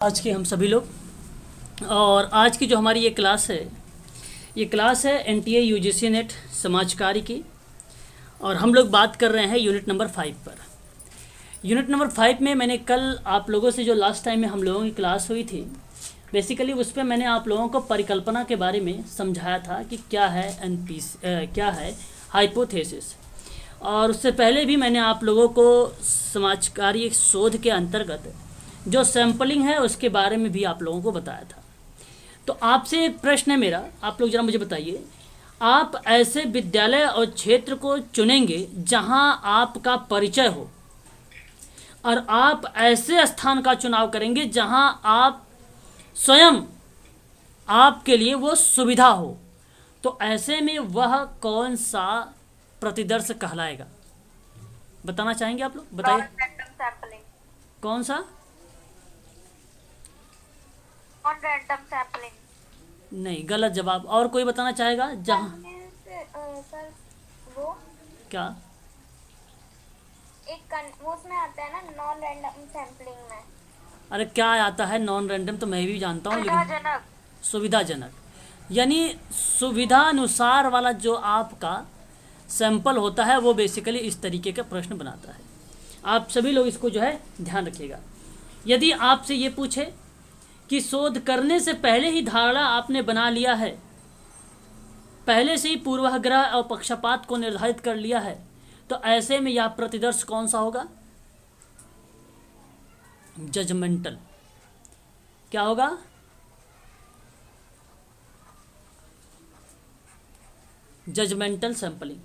आज के हम सभी लोग और आज की जो हमारी ये क्लास है, ये क्लास है एनटीए यूजीसी नेट समाज कार्य की। और हम लोग बात कर रहे हैं यूनिट नंबर 5 पर। यूनिट नंबर 5 में मैंने कल आप लोगों से जो लास्ट टाइम में हम लोगों की क्लास हुई थी, बेसिकली उस पर मैंने आप लोगों को परिकल्पना के बारे में समझाया था कि क्या है क्या है हाइपोथेसिस। और उससे पहले भी मैंने आप लोगों को समाज कार्य शोध के अंतर्गत जो सैंपलिंग है उसके बारे में भी आप लोगों को बताया था। तो आपसे एक प्रश्न है मेरा, आप लोग जरा मुझे बताइए, आप ऐसे विद्यालय और क्षेत्र को चुनेंगे जहां आपका परिचय हो, और आप ऐसे स्थान का चुनाव करेंगे जहां आप स्वयं आपके लिए वो सुविधा हो, तो ऐसे में वह कौन सा प्रतिदर्श कहलाएगा? बताना चाहेंगे आप लोग? बताइए। सैम्पलिंग। कौन सा? Non random sampling. नहीं, गलत जवाब। और कोई बताना चाहेगा? जहाँ सर वो क्या? वो उसमें आता है ना नॉन रैंडम सैम्पलिंग में। अरे क्या आता है नॉन रैंडम? तो मैं भी जानता हूँ, लेकिन सुविधाजनक। सुविधाजनक यानी सुविधा अनुसार वाला जो आपका सैंपल होता है वो बेसिकली इस तरीके का प्रश्न बनाता है। आप सभी लोग इसको जो है ध्यान रखिएगा। यदि आपसे ये पूछे कि शोध करने से पहले ही धारणा आपने बना लिया है, पहले से ही पूर्वाग्रह और पक्षपात को निर्धारित कर लिया है, तो ऐसे में यह प्रतिदर्श कौन सा होगा? जजमेंटल। क्या होगा? Judgmental sampling.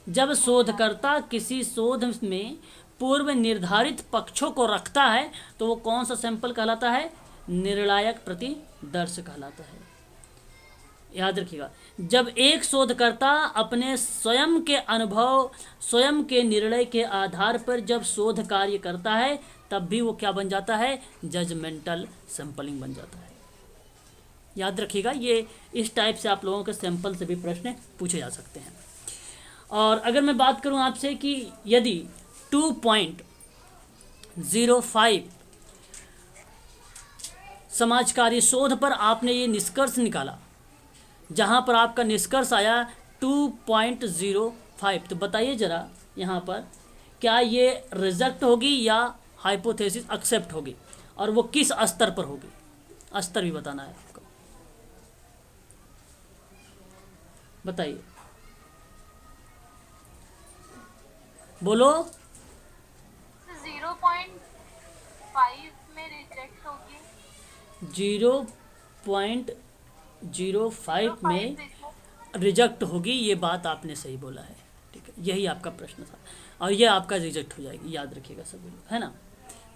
जब शोधकर्ता किसी शोध में पूर्व निर्धारित पक्षों को रखता है तो वो कौन सा सैंपल कहलाता है? निर्णायक प्रतिदर्श कहलाता है। याद रखिएगा, जब एक शोधकर्ता अपने स्वयं के अनुभव, स्वयं के निर्णय के आधार पर जब शोध कार्य करता है, तब भी वो क्या बन जाता है? जजमेंटल सैंपलिंग बन जाता है। याद रखिएगा, ये इस टाइप से आप लोगों के सैंपल से भी प्रश्न पूछे जा सकते हैं। और अगर मैं बात करूं आपसे कि यदि 2.05 समाज कार्य शोध पर आपने ये निष्कर्ष निकाला, जहां पर आपका निष्कर्ष आया 2.05, तो बताइए जरा यहाँ पर क्या ये रिजेक्ट होगी या हाइपोथेसिस एक्सेप्ट होगी, और वो किस स्तर पर होगी? स्तर भी बताना है आपको, बताइए, बोलो। 0.5 में रिजेक्ट होगी। 0.05 में रिजेक्ट होगी, ये बात आपने सही बोला है। ठीक है, यही आपका प्रश्न था और ये आपका रिजेक्ट हो जाएगी, याद रखिएगा सभी लोग, है ना।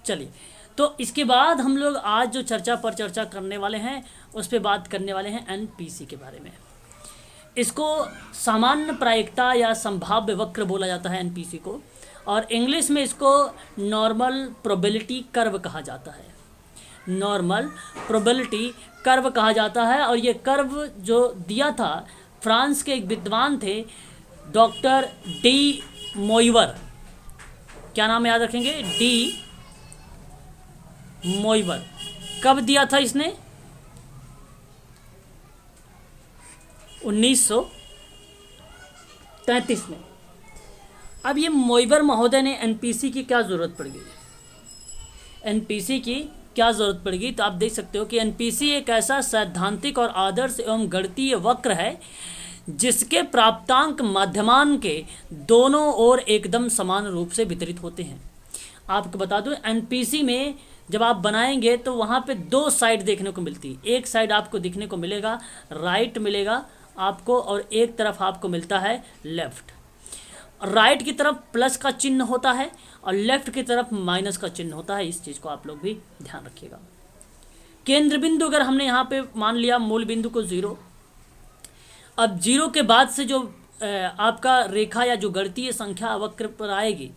चलिए, तो इसके बाद हम लोग आज जो चर्चा करने वाले हैं उस पर बात करने वाले हैं एनपीसी के बारे में। इसको सामान्य प्रायिकता या संभाव्य वक्र बोला जाता है एनपीसी को, और इंग्लिश में इसको नॉर्मल प्रोबेबिलिटी कर्व कहा जाता है। नॉर्मल प्रोबेबिलिटी कर्व कहा जाता है। और ये कर्व जो दिया था, फ्रांस के एक विद्वान थे डॉक्टर डी मोइवर। क्या नाम याद रखेंगे? डी मोइवर। कब दिया था इसने? 1933 में। अब ये मोइवर महोदय ने एनपीसी की क्या ज़रूरत पड़ गई? एनपीसी की क्या ज़रूरत पड़ गई? तो आप देख सकते हो कि एनपीसी एक ऐसा सैद्धांतिक और आदर्श एवं गणितीय वक्र है जिसके प्राप्तांक माध्यमान के दोनों ओर एकदम समान रूप से वितरित होते हैं। आपको बता दूं, एनपीसी में जब आप बनाएंगे तो वहाँ पे दो साइड देखने को मिलती है। एक साइड आपको दिखने को मिलेगा राइट मिलेगा आपको, और एक तरफ आपको मिलता है लेफ्ट। राइट की तरफ प्लस का चिन्ह होता है और लेफ्ट की तरफ माइनस का चिन्ह होता है। इस चीज़ को आप लोग भी ध्यान रखिएगा। केंद्र बिंदु अगर हमने यहाँ पे मान लिया मूल बिंदु को 0, अब 0 के बाद से जो आपका रेखा या जो गणितीय संख्या वक्र पर आएगी,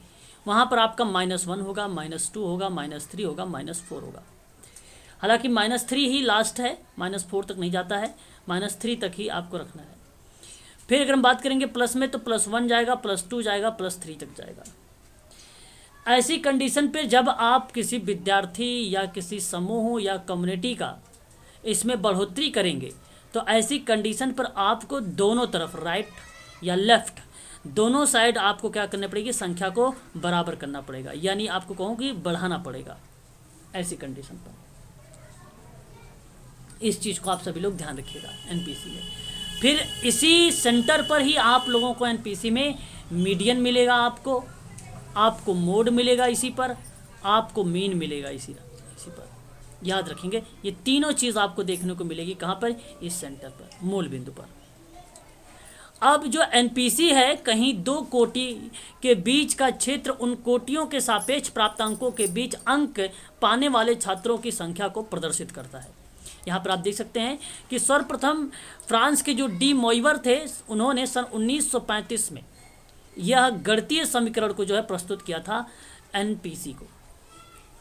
वहाँ पर आपका -1 होगा, -2 होगा, -3 होगा, -4 होगा। हालांकि -3 ही लास्ट है, -4 तक नहीं जाता है, -3 तक ही आपको रखना है। फिर अगर हम बात करेंगे प्लस में, तो +1 जाएगा, +2 जाएगा, +3 तक जाएगा। ऐसी कंडीशन पे जब आप किसी विद्यार्थी या किसी समूह या कम्युनिटी का इसमें बढ़ोतरी करेंगे तो ऐसी कंडीशन पर आपको दोनों तरफ राइट या लेफ्ट दोनों साइड आपको क्या करना पड़ेगी, संख्या को बराबर करना पड़ेगा, यानी आपको कहूँ कि बढ़ाना पड़ेगा ऐसी कंडीशन पर। इस चीज़ को आप सभी लोग ध्यान रखिएगा एनपीसी में। फिर इसी सेंटर पर ही आप लोगों को एनपीसी में मीडियन मिलेगा, आपको मोड मिलेगा, इसी पर आपको मीन मिलेगा, इसी पर याद रखेंगे। ये तीनों चीज़ आपको देखने को मिलेगी कहाँ पर, इस सेंटर पर, मूल बिंदु पर। अब जो एनपीसी है कहीं दो कोटि के बीच का क्षेत्र उन कोटियों के सापेक्ष प्राप्तांकों के बीच अंक पाने वाले छात्रों की संख्या को प्रदर्शित करता है। यहाँ पर आप देख सकते हैं कि सर्वप्रथम फ्रांस के जो डी मोइवर थे उन्होंने सन 1935 में यह गणितीय समीकरण को जो है प्रस्तुत किया था एनपीसी को,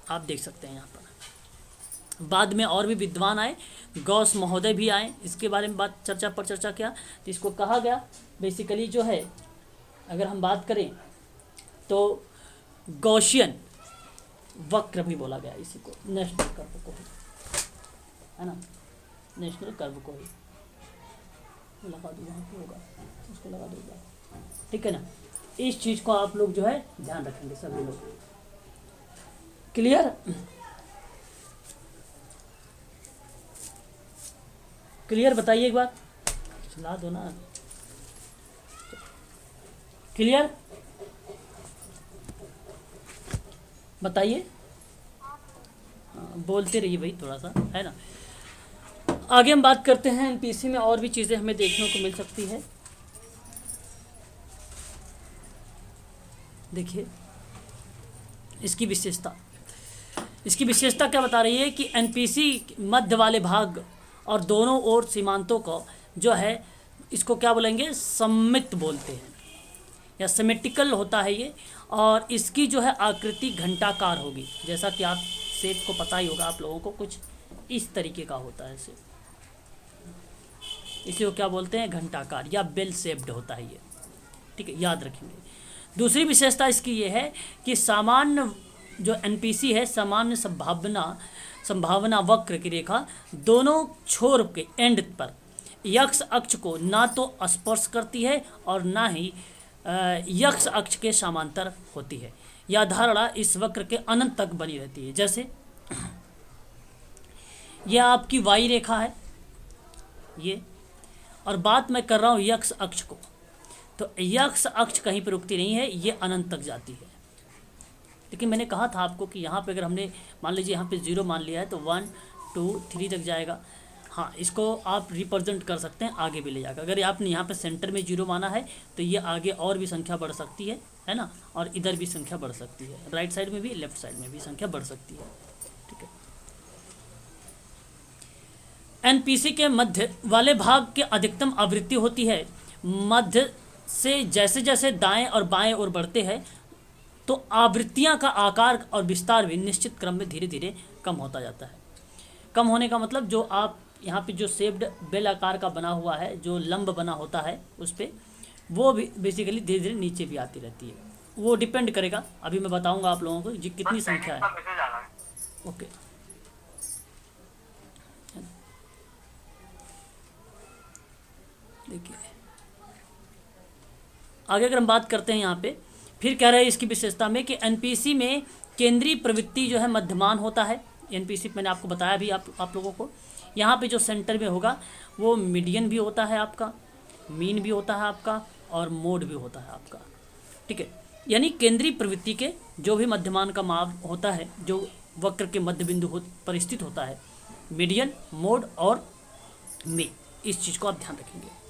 आप देख सकते हैं यहाँ पर। बाद में और भी विद्वान आए, गॉस महोदय भी आए, इसके बारे में चर्चा किया। तो इसको कहा गया बेसिकली जो है, अगर हम बात करें तो गॉसियन वक्र भी बोला गया इसी को, नेशनल कर्व को ही, है ना, नेशनल कर्व को ही लगा दो, वहाँ पे होगा उसको लगा दूँगा, ठीक है ना। इस चीज़ को आप लोग जो है ध्यान रखेंगे सभी लोग। क्लियर बताइए एक बार, चला दो ना, क्लियर बताइए, बोलते रहिए भाई थोड़ा सा, है ना। आगे हम बात करते हैं एनपीसी में और भी चीज़ें हमें देखने को मिल सकती है। देखिए इसकी विशेषता क्या बता रही है कि एनपीसी मध्य वाले भाग और दोनों ओर सीमांतों को जो है इसको क्या बोलेंगे, सममित बोलते हैं या सिमेट्रिकल होता है ये, और इसकी जो है आकृति घंटाकार होगी, जैसा कि आप शेप को पता ही होगा आप लोगों को, कुछ इस तरीके का होता है शेप, इसी को क्या बोलते हैं, घंटाकार या बेल शेप्ड होता है ये, ठीक है, याद रखेंगे। दूसरी विशेषता इसकी ये है कि सामान्य जो एनपीसी है, सामान्य संभावना वक्र की रेखा दोनों छोर के एंड पर यक्ष अक्ष को ना तो स्पर्श करती है और ना ही यक्ष अक्ष के समांतर होती है। यह धारणा इस वक्र के अनंत तक बनी रहती है। जैसे यह आपकी वाई रेखा है ये, और बात मैं कर रहा हूँ यक्ष अक्ष को, तो यक्ष अक्ष कहीं पर रुकती नहीं है, ये अनंत तक जाती है। लेकिन मैंने कहा था आपको कि यहाँ पे अगर हमने मान लीजिए यहाँ पे 0 मान लिया है तो 1 2 3 तक जाएगा। हाँ, इसको आप रिप्रेजेंट कर सकते हैं, आगे भी ले जाकर। अगर आपने यहाँ पे सेंटर में 0 माना है तो ये आगे और भी संख्या बढ़ सकती है ना, और इधर भी संख्या बढ़ सकती है, राइट साइड में भी लेफ्ट साइड में भी संख्या बढ़ सकती है, ठीक है। एनपीसी के मध्य वाले भाग की अधिकतम आवृत्ति होती है। मध्य से जैसे जैसे दाएं और बाएं ओर बढ़ते हैं तो आवृत्तियां का आकार और विस्तार भी निश्चित क्रम में धीरे धीरे कम होता जाता है। कम होने का मतलब जो आप यहाँ पे जो शेप्ड बेल आकार का बना हुआ है, जो लंब बना होता है उस पर, वो भी बेसिकली धीरे धीरे नीचे भी आती रहती है। वो डिपेंड करेगा, अभी मैं बताऊंगा आप लोगों को जी कितनी संख्या है। ओके, देखिए आगे अगर हम बात करते हैं यहाँ पे, फिर कह रहे हैं इसकी विशेषता में कि एनपीसी में केंद्रीय प्रवृत्ति जो है मध्यमान होता है। एनपीसी मैंने आपको बताया भी आप लोगों को, यहाँ पे जो सेंटर में होगा वो मीडियन भी होता है आपका, मीन भी होता है आपका, और मोड भी होता है आपका, ठीक है। यानी केंद्रीय प्रवृत्ति के जो भी मध्यमान का माप होता है, जो वक्र के मध्य बिंदु पर स्थित होता है, मीडियन, मोड और मीन, इस चीज़ को आप ध्यान रखेंगे।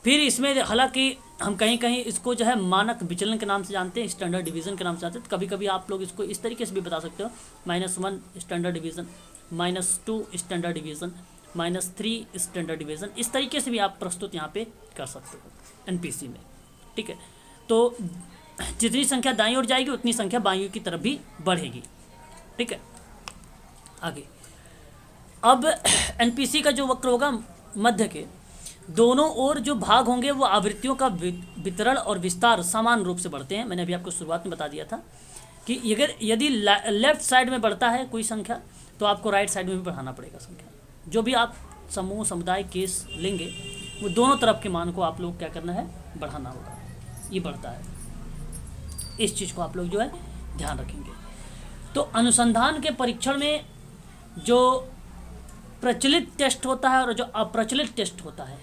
फिर इसमें हालांकि हम कहीं कहीं इसको जो है मानक विचलन के नाम से जानते हैं, स्टैंडर्ड डिवीज़न के नाम से जानते हैं। कभी कभी आप लोग इसको इस तरीके से भी बता सकते हो, -1 standard division, -2 standard division, -3 standard division, इस तरीके से भी आप प्रस्तुत यहाँ पे कर सकते हो एनपीसी में, ठीक है। तो जितनी संख्या दाईं ओर जाएगी उतनी संख्या बाईं की तरफ भी बढ़ेगी, ठीक है। आगे अब एनपीसी का जो वक्र होगा मध्य के दोनों ओर जो भाग होंगे वो आवृत्तियों का वितरण और विस्तार समान रूप से बढ़ते हैं। मैंने अभी आपको शुरुआत में बता दिया था कि अगर यदि लेफ्ट साइड में बढ़ता है कोई संख्या तो आपको राइट साइड में भी बढ़ाना पड़ेगा संख्या। जो भी आप समूह समुदाय केस लेंगे वो दोनों तरफ के मान को आप लोग क्या करना है, बढ़ाना होगा। ये बढ़ता है, इस चीज़ को आप लोग जो है ध्यान रखेंगे। तो अनुसंधान के परीक्षण में जो प्रचलित टेस्ट होता है और जो अप्रचलित टेस्ट होता है,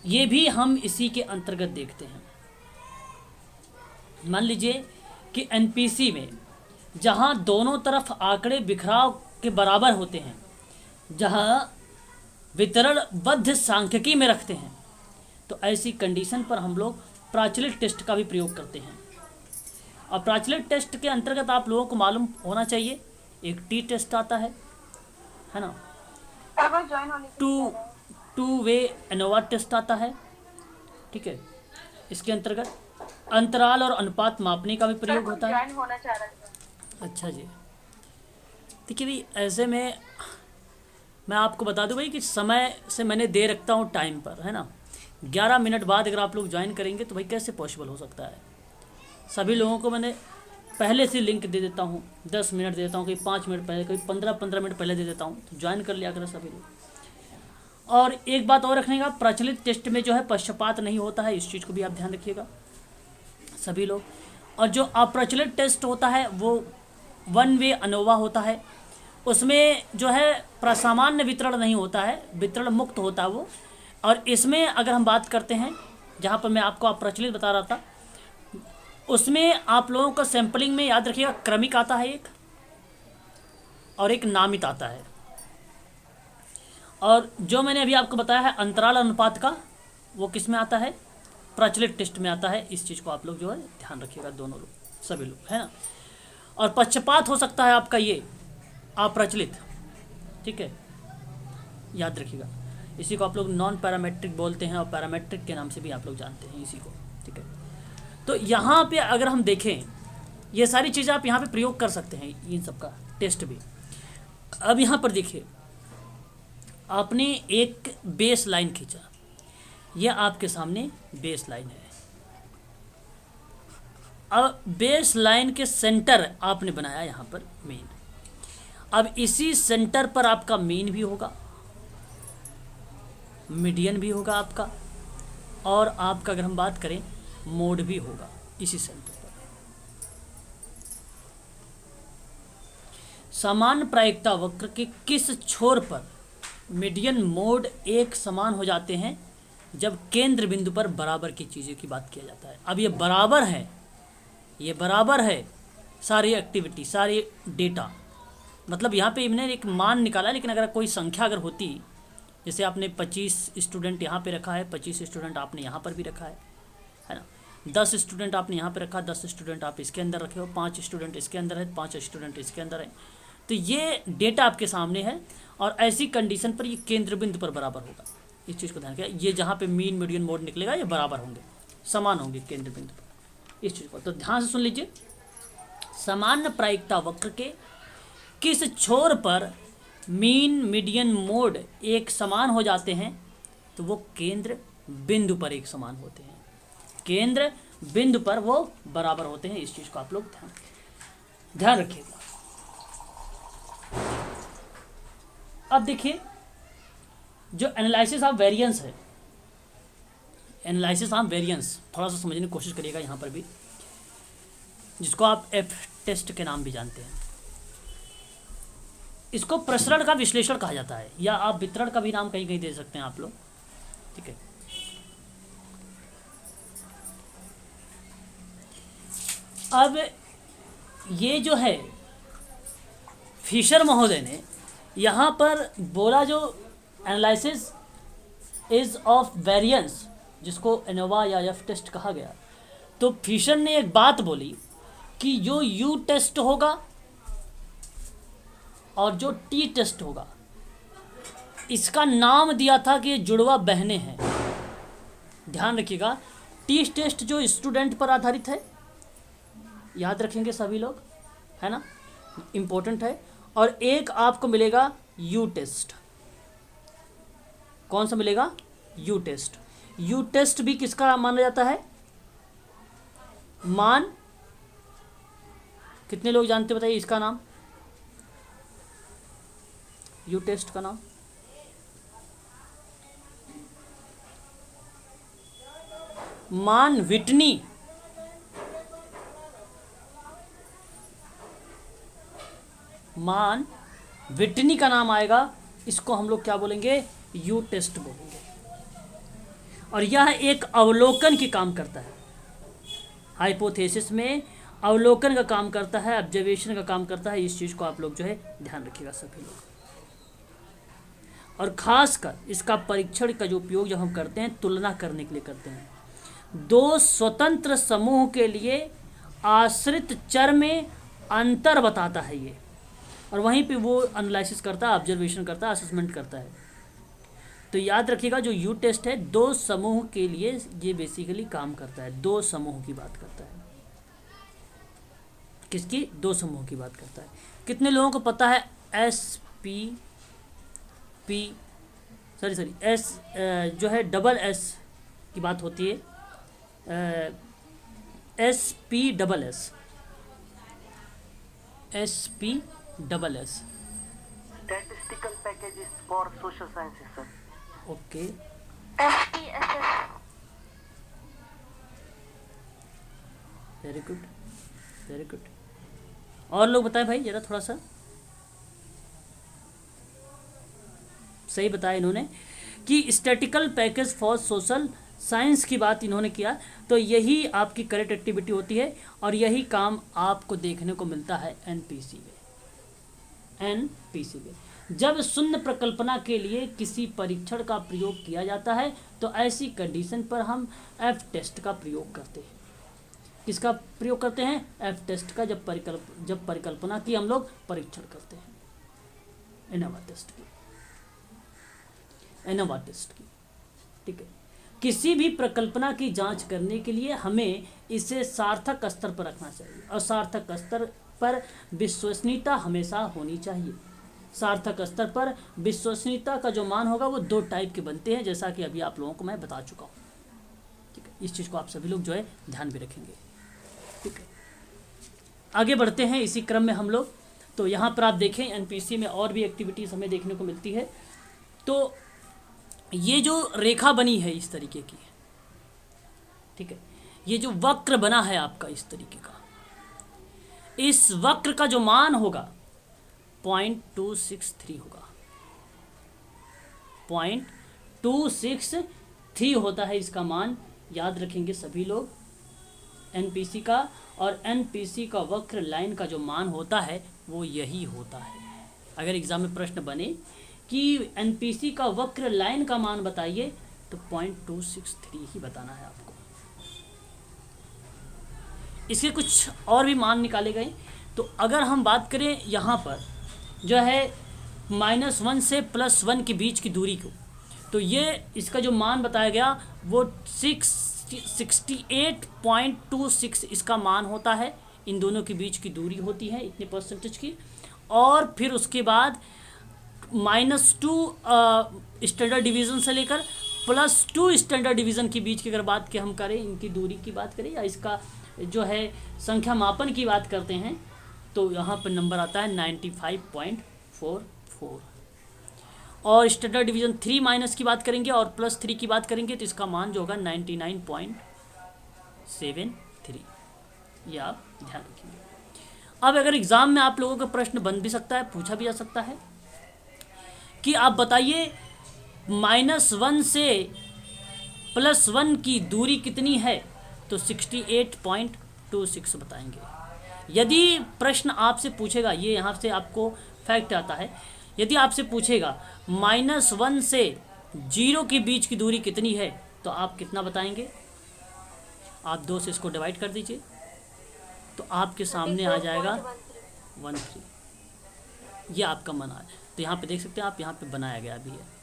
ये भी हम इसी के अंतर्गत देखते हैं। मान लीजिए कि एनपीसी में जहाँ दोनों तरफ आंकड़े बिखराव के बराबर होते हैं, जहाँ वितरणबद्ध सांख्यिकी में रखते हैं, तो ऐसी कंडीशन पर हम लोग प्रचलित टेस्ट का भी प्रयोग करते हैं। और प्रचलित टेस्ट के अंतर्गत आप लोगों को मालूम होना चाहिए एक टी टेस्ट आता है ना, टू वे एनोवा टेस्ट आता है, ठीक है। इसके अंतर्गत अंतराल और अनुपात मापने का भी प्रयोग होता है। अच्छा जी, देखिए भाई, ऐसे में मैं आपको बता दूं भाई कि समय से मैंने दे रखता हूँ टाइम पर, है ना। 11 मिनट बाद अगर आप लोग ज्वाइन करेंगे तो भाई कैसे पॉसिबल हो सकता है। सभी लोगों को मैंने पहले से लिंक दे देता हूँ, 10 मिनट दे देता हूँ, कहीं 5 मिनट पहले, कहीं 15 मिनट पहले दे देता हूँ, तो ज्वाइन कर लिया करें सभी लोग। और एक बात और रखने का, प्रचलित टेस्ट में जो है पक्षपात नहीं होता है, इस चीज़ को भी आप ध्यान रखिएगा सभी लोग। और जो अप्रचलित टेस्ट होता है वो वन वे अनोवा होता है, उसमें जो है प्रसामान्य वितरण नहीं होता है, वितरण मुक्त होता है वो। और इसमें अगर हम बात करते हैं, जहाँ पर मैं आपको अप्रचलित बता रहा था, उसमें आप लोगों का सैंपलिंग में याद रखिएगा क्रमिक आता है एक, और एक नामित आता है। और जो मैंने अभी आपको बताया है अंतराल अनुपात का, वो किस में आता है, प्रचलित टेस्ट में आता है। इस चीज़ को आप लोग जो है ध्यान रखिएगा, दोनों लोग, सभी लोग, है ना। और पक्षपात हो सकता है आपका ये अप्रचलित, ठीक है, याद रखिएगा। इसी को आप लोग नॉन पैरामेट्रिक बोलते हैं, और पैरामेट्रिक के नाम से भी आप लोग जानते हैं इसी को, ठीक है। तो यहाँ पे अगर हम देखें, ये सारी चीज़ें आप यहाँ पे प्रयोग कर सकते हैं, इन सब का टेस्ट भी। अब यहाँ पर देखिए, आपने एक बेस लाइन खींचा, यह आपके सामने बेस लाइन है। अब बेस लाइन के सेंटर आपने बनाया यहाँ पर मीन। अब इसी सेंटर पर आपका मीन भी होगा, मीडियन भी होगा आपका, और आपका अगर हम बात करें मोड भी होगा इसी सेंटर पर। समान प्रायिकता वक्र के किस छोर पर मीडियन मोड एक समान हो जाते हैं, जब केंद्र बिंदु पर बराबर की चीज़ों की बात किया जाता है। अब ये बराबर है, ये बराबर है सारी एक्टिविटी, सारी डेटा, मतलब यहाँ पे इन्होंने एक मान निकाला। लेकिन अगर कोई संख्या अगर होती, जैसे आपने 25 स्टूडेंट यहाँ पे रखा है, 25 स्टूडेंट आपने यहाँ पर भी रखा है ना, 10 स्टूडेंट आपने यहाँ पे रखा, 10 स्टूडेंट आप इसके अंदर रखे हो, 5 स्टूडेंट इसके अंदर है, 5 स्टूडेंट इसके अंदर है, तो ये डेटा आपके सामने है। और ऐसी कंडीशन पर ये केंद्र बिंदु पर बराबर होगा, इस चीज़ को ध्यान रखिए। ये जहाँ पे मीन मीडियन मोड निकलेगा ये बराबर होंगे, समान होंगे केंद्र बिंदु पर, इस चीज़ को तो ध्यान से सुन लीजिए। समान प्रायिकता वक्र के किस छोर पर मीन मीडियन मोड एक समान हो जाते हैं, तो वो केंद्र बिंदु पर एक समान होते हैं, केंद्र बिंदु पर वो बराबर होते हैं। इस चीज़ को आप लोग ध्यान रखिएगा। अब देखिए, जो एनालिसिस ऑफ वेरिएंस है, एनालिसिस ऑफ वेरिएंस थोड़ा सा समझने की कोशिश करिएगा यहाँ पर भी, जिसको आप एफ टेस्ट के नाम भी जानते हैं। इसको प्रसरण का विश्लेषण कहा जाता है, या आप वितरण का भी नाम कहीं कहीं दे सकते हैं आप लोग, ठीक है। अब ये जो है फिशर महोदय ने यहाँ पर बोला, जो एनालिसिस इज ऑफ वेरिएंस, जिसको एनोवा या एफ टेस्ट कहा गया, तो फिशर ने एक बात बोली कि जो यू टेस्ट होगा और जो टी टेस्ट होगा, इसका नाम दिया था कि ये जुड़वा बहनें हैं। ध्यान रखिएगा, टी टेस्ट जो स्टूडेंट पर आधारित है, याद रखेंगे सभी लोग, है ना, इम्पोर्टेंट है। और एक आपको मिलेगा यू टेस्ट, कौन सा मिलेगा, यू टेस्ट। यू टेस्ट भी किसका माना जाता है, मान कितने लोग जानते बताइए इसका नाम, यू टेस्ट का नाम? मान विटनी, मान विटनी का नाम आएगा। इसको हम लोग क्या बोलेंगे, यू टेस्ट बोलेंगे। और यह एक अवलोकन की काम करता है, हाइपोथेसिस में अवलोकन का काम करता है, ऑब्जर्वेशन का काम करता है। इस चीज़ को आप लोग जो है ध्यान रखिएगा सभी लोग। और ख़ासकर इसका परीक्षण का जो उपयोग जब हम करते हैं तुलना करने के लिए करते हैं, दो स्वतंत्र समूह के लिए आश्रित चर में अंतर बताता है ये, और वहीं पे वो एनालिसिस करता है, ऑब्जर्वेशन करता है, असेसमेंट करता है। तो याद रखिएगा जो यू टेस्ट है दो समूह के लिए ये बेसिकली काम करता है, दो समूह की बात करता है। किसकी? दो समूह की बात करता है। कितने लोगों को पता है एस जो है डबल एस की बात होती है, SPSS, SPSS। Statistical packages for social sciences, sir. Okay, SPSS, very good, very good. और लोग बताएं भाई जरा थोड़ा सा। सही बताया इन्होंने कि statistical package for social science की बात इन्होंने किया। तो यही आपकी करेक्ट एक्टिविटी होती है और यही काम आपको देखने को मिलता है एनपीसी में। जब शून्य प्रकल्पना के लिए किसी परीक्षण का प्रयोग किया जाता है तो ऐसी कंडीशन पर हम एफ टेस्ट का प्रयोग करते हैं। किसका प्रयोग करते हैं? एफ टेस्ट का। जब परिकल्पना की हम लोग परीक्षण करते हैं, एनोवा टेस्ट की। ठीक है, किसी भी प्रकल्पना की जांच करने के लिए हमें इसे सार्थक स्तर पर रखना चाहिए, और सार्थक स्तर पर विश्वसनीयता हमेशा होनी चाहिए। सार्थक स्तर पर विश्वसनीयता का जो मान होगा वो दो टाइप के बनते हैं, जैसा कि अभी आप लोगों को मैं बता चुका हूँ। ठीक है, इस चीज़ को आप सभी लोग जो है ध्यान भी रखेंगे। ठीक है, आगे बढ़ते हैं इसी क्रम में हम लोग। तो यहाँ पर आप देखें एनपीसी में और भी एक्टिविटीज़ हमें देखने को मिलती है। तो ये जो रेखा बनी है इस तरीके की, ठीक है, ये जो वक्र बना है आपका इस तरीके का, इस वक्र का जो मान होगा 0.263 होगा, 0.263 होता है इसका मान। याद रखेंगे सभी लोग एनपीसी का, और एनपीसी का वक्र लाइन का जो मान होता है वो यही होता है। अगर एग्जाम में प्रश्न बने कि एनपीसी का वक्र लाइन का मान बताइए तो 0.263 ही बताना है आपको। इसके कुछ और भी मान निकाले गए। तो अगर हम बात करें यहाँ पर जो है -1 से +1 के बीच की दूरी को, तो ये इसका जो मान बताया गया वो 68.26 इसका मान होता है। इन दोनों के बीच की दूरी होती है इतने परसेंटेज की। और फिर उसके बाद -2 स्टैंडर्ड डिवीज़न से लेकर +2 स्टैंडर्ड डिवीज़न के बीच की अगर बात की हम करें, इनकी दूरी की बात करें या इसका जो है संख्या मापन की बात करते हैं, तो यहाँ पर नंबर आता है 95.44। और स्टैंडर्ड डिवीज़न 3- की बात करेंगे और +3 की बात करेंगे तो इसका मान जो होगा 99.73। ये आप ध्यान रखिए। अब अगर एग्ज़ाम में आप लोगों का प्रश्न बन भी सकता है, पूछा भी जा सकता है कि आप बताइए -1 से +1 की दूरी कितनी है, तो 68.26 बताएंगे। यदि प्रश्न आपसे पूछेगा, ये यहाँ से आपको फैक्ट आता है, यदि आपसे पूछेगा -1 से 0 के बीच की दूरी कितनी है, तो आप कितना बताएंगे? आप 2 से इसको डिवाइड कर दीजिए तो आपके सामने आ जाएगा 13। ये आपका मन आ। तो यहाँ पे देख सकते हैं आप, यहाँ पे बनाया गया भी है।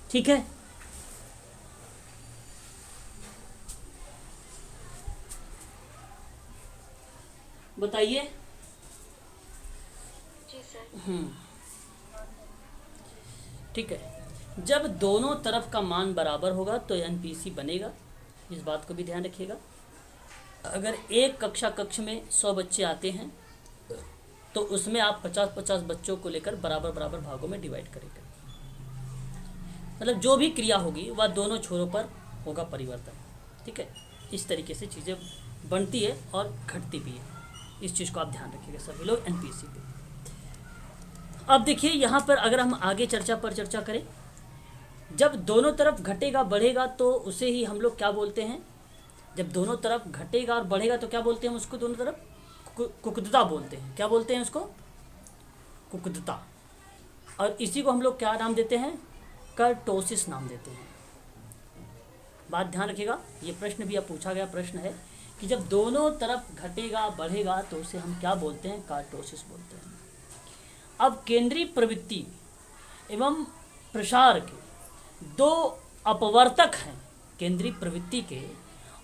ठीक है, बताइए। जी सर। ठीक है, जब दोनों तरफ का मान बराबर होगा तो एनपीसी बनेगा, इस बात को भी ध्यान रखिएगा। अगर एक कक्ष में 100 बच्चे आते हैं तो उसमें आप 50-50 बच्चों को लेकर बराबर बराबर भागों में डिवाइड करेंगे। मतलब जो भी क्रिया होगी वह दोनों छोरों पर होगा परिवर्तन। ठीक है, इस तरीके से चीज़ें बनती है और घटती भी है। इस चीज़ को आप ध्यान रखिएगा सभी लोग एनपीसी पे। अब देखिए यहाँ पर अगर हम आगे चर्चा करें, जब दोनों तरफ घटेगा बढ़ेगा तो उसे ही हम लोग क्या बोलते हैं, जब दोनों तरफ घटेगा और बढ़ेगा तो क्या बोलते हैं उसको, दोनों तरफ कुकदता बोलते हैं। क्या बोलते हैं उसको, कुकदता। और इसी को हम लोग क्या नाम देते हैं, कर्टोसिस नाम देते हैं। बात ध्यान रखिएगा, ये प्रश्न भी अब पूछा गया प्रश्न है कि जब दोनों तरफ घटेगा बढ़ेगा तो उसे हम क्या बोलते हैं, कार्टोसिस बोलते हैं। अब केंद्रीय प्रवृत्ति एवं प्रसार के दो अपवर्तक हैं, केंद्रीय प्रवृत्ति के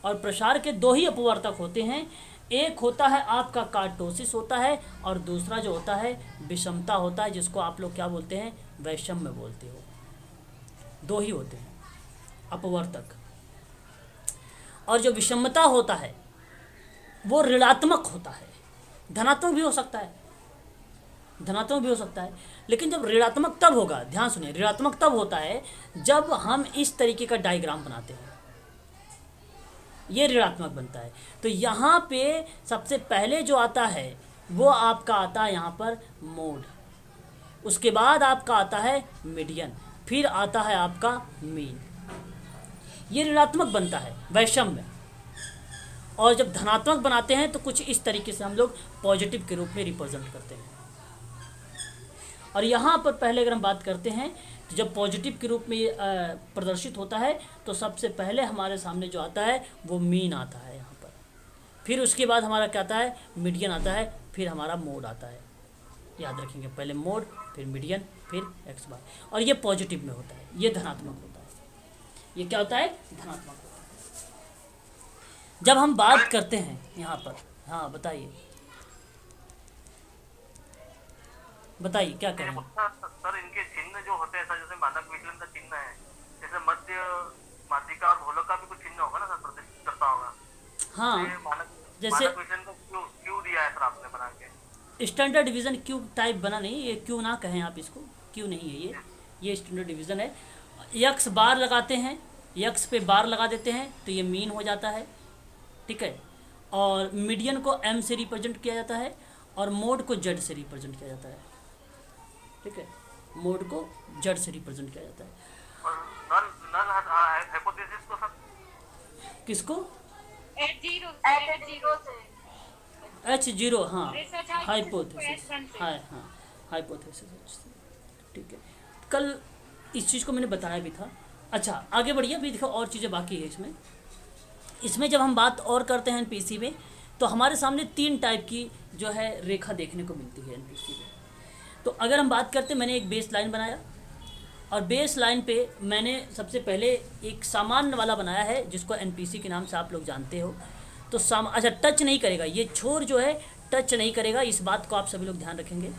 और प्रसार के दो ही अपवर्तक होते हैं। एक होता है आपका कार्टोसिस होता है और दूसरा जो होता है विषमता होता है, जिसको आप लोग क्या बोलते हैं, वैषम्य बोलते हो। दो ही होते हैं अपवर्तक। और जो विषमता होता है वो ऋणात्मक होता है, धनात्मक भी हो सकता है, धनात्मक भी हो सकता है। लेकिन जब ऋणात्मक तब होगा, ध्यान सुनिए, ऋणात्मक तब होता है जब हम इस तरीके का डायग्राम बनाते हैं, ये ऋणात्मक बनता है। तो यहाँ पे सबसे पहले जो आता है वो आपका आता है यहाँ पर मोड, उसके बाद आपका आता है मीडियन, फिर आता है आपका मीन। ये ऋणात्मक बनता है वैषम्य। और जब धनात्मक बनाते हैं तो कुछ इस तरीके से हम लोग पॉजिटिव के रूप में रिप्रेजेंट करते हैं। और यहाँ पर पहले अगर हम बात करते हैं तो जब पॉजिटिव के रूप में प्रदर्शित होता है तो सबसे पहले हमारे सामने जो आता है वो मीन आता है यहाँ पर, फिर उसके बाद हमारा क्या आता है, मीडियन आता है, फिर हमारा मोड आता है। याद रखेंगे, पहले मोड, फिर मीडियन, फिर एक्स बार। और ये पॉजिटिव में होता है, ये धनात्मक होता है। ये क्या होता है, धनात्मक होता है। जब हम बात करते हैं यहाँ पर, हाँ बताइए क्या कह रहे हैं सर, इनके चिन्ह जो होते हैं सर, जैसे मानक विचलन का चिन्ह है, जैसे मध्य माध्यिका और भूलों का भी कुछ चिन्ह होगा ना सर, प्रदर्शित करता होगा। हाँ, जैसे मानक विचलन को क्यों दिया है सर आपने बना के? स्टैंडर्ड डिवीजन क्यू टाइप बना नहीं, ये क्यू ना कहें आप इसको, क्यू नहीं है ये स्टैंडर्ड डिवीजन है। यक्स बार लगाते हैं, यक्स पे बार लगा देते हैं तो ये मीन हो जाता है। ठीक है, और मीडियन को एम से रिप्रेजेंट किया जाता है और मोड को जेड से रिप्रेजेंट किया जाता है। ठीक है, मोड को जेड से रिप्रेजेंट किया जाता है। और नल हाइपोथेसिस को सर किसको, H0, हाँ हाइपोथेसिस, हाँ हाइपोथेसिस। ठीक है, कल इस चीज़ को मैंने बताया भी था। अच्छा आगे बढ़िए, अभी देखो और चीज़ें बाकी है इसमें जब हम बात और करते हैं एनपीसी में तो हमारे सामने 3 टाइप की जो है रेखा देखने को मिलती है एनपीसी में। तो अगर हम बात करते हैं, मैंने एक बेस लाइन बनाया और बेस लाइन पे मैंने सबसे पहले एक सामान्य वाला बनाया है जिसको एनपीसी के नाम से आप लोग जानते हो। तो अच्छा टच नहीं करेगा, ये छोर जो है टच नहीं करेगा, इस बात को आप सभी लोग ध्यान रखेंगे,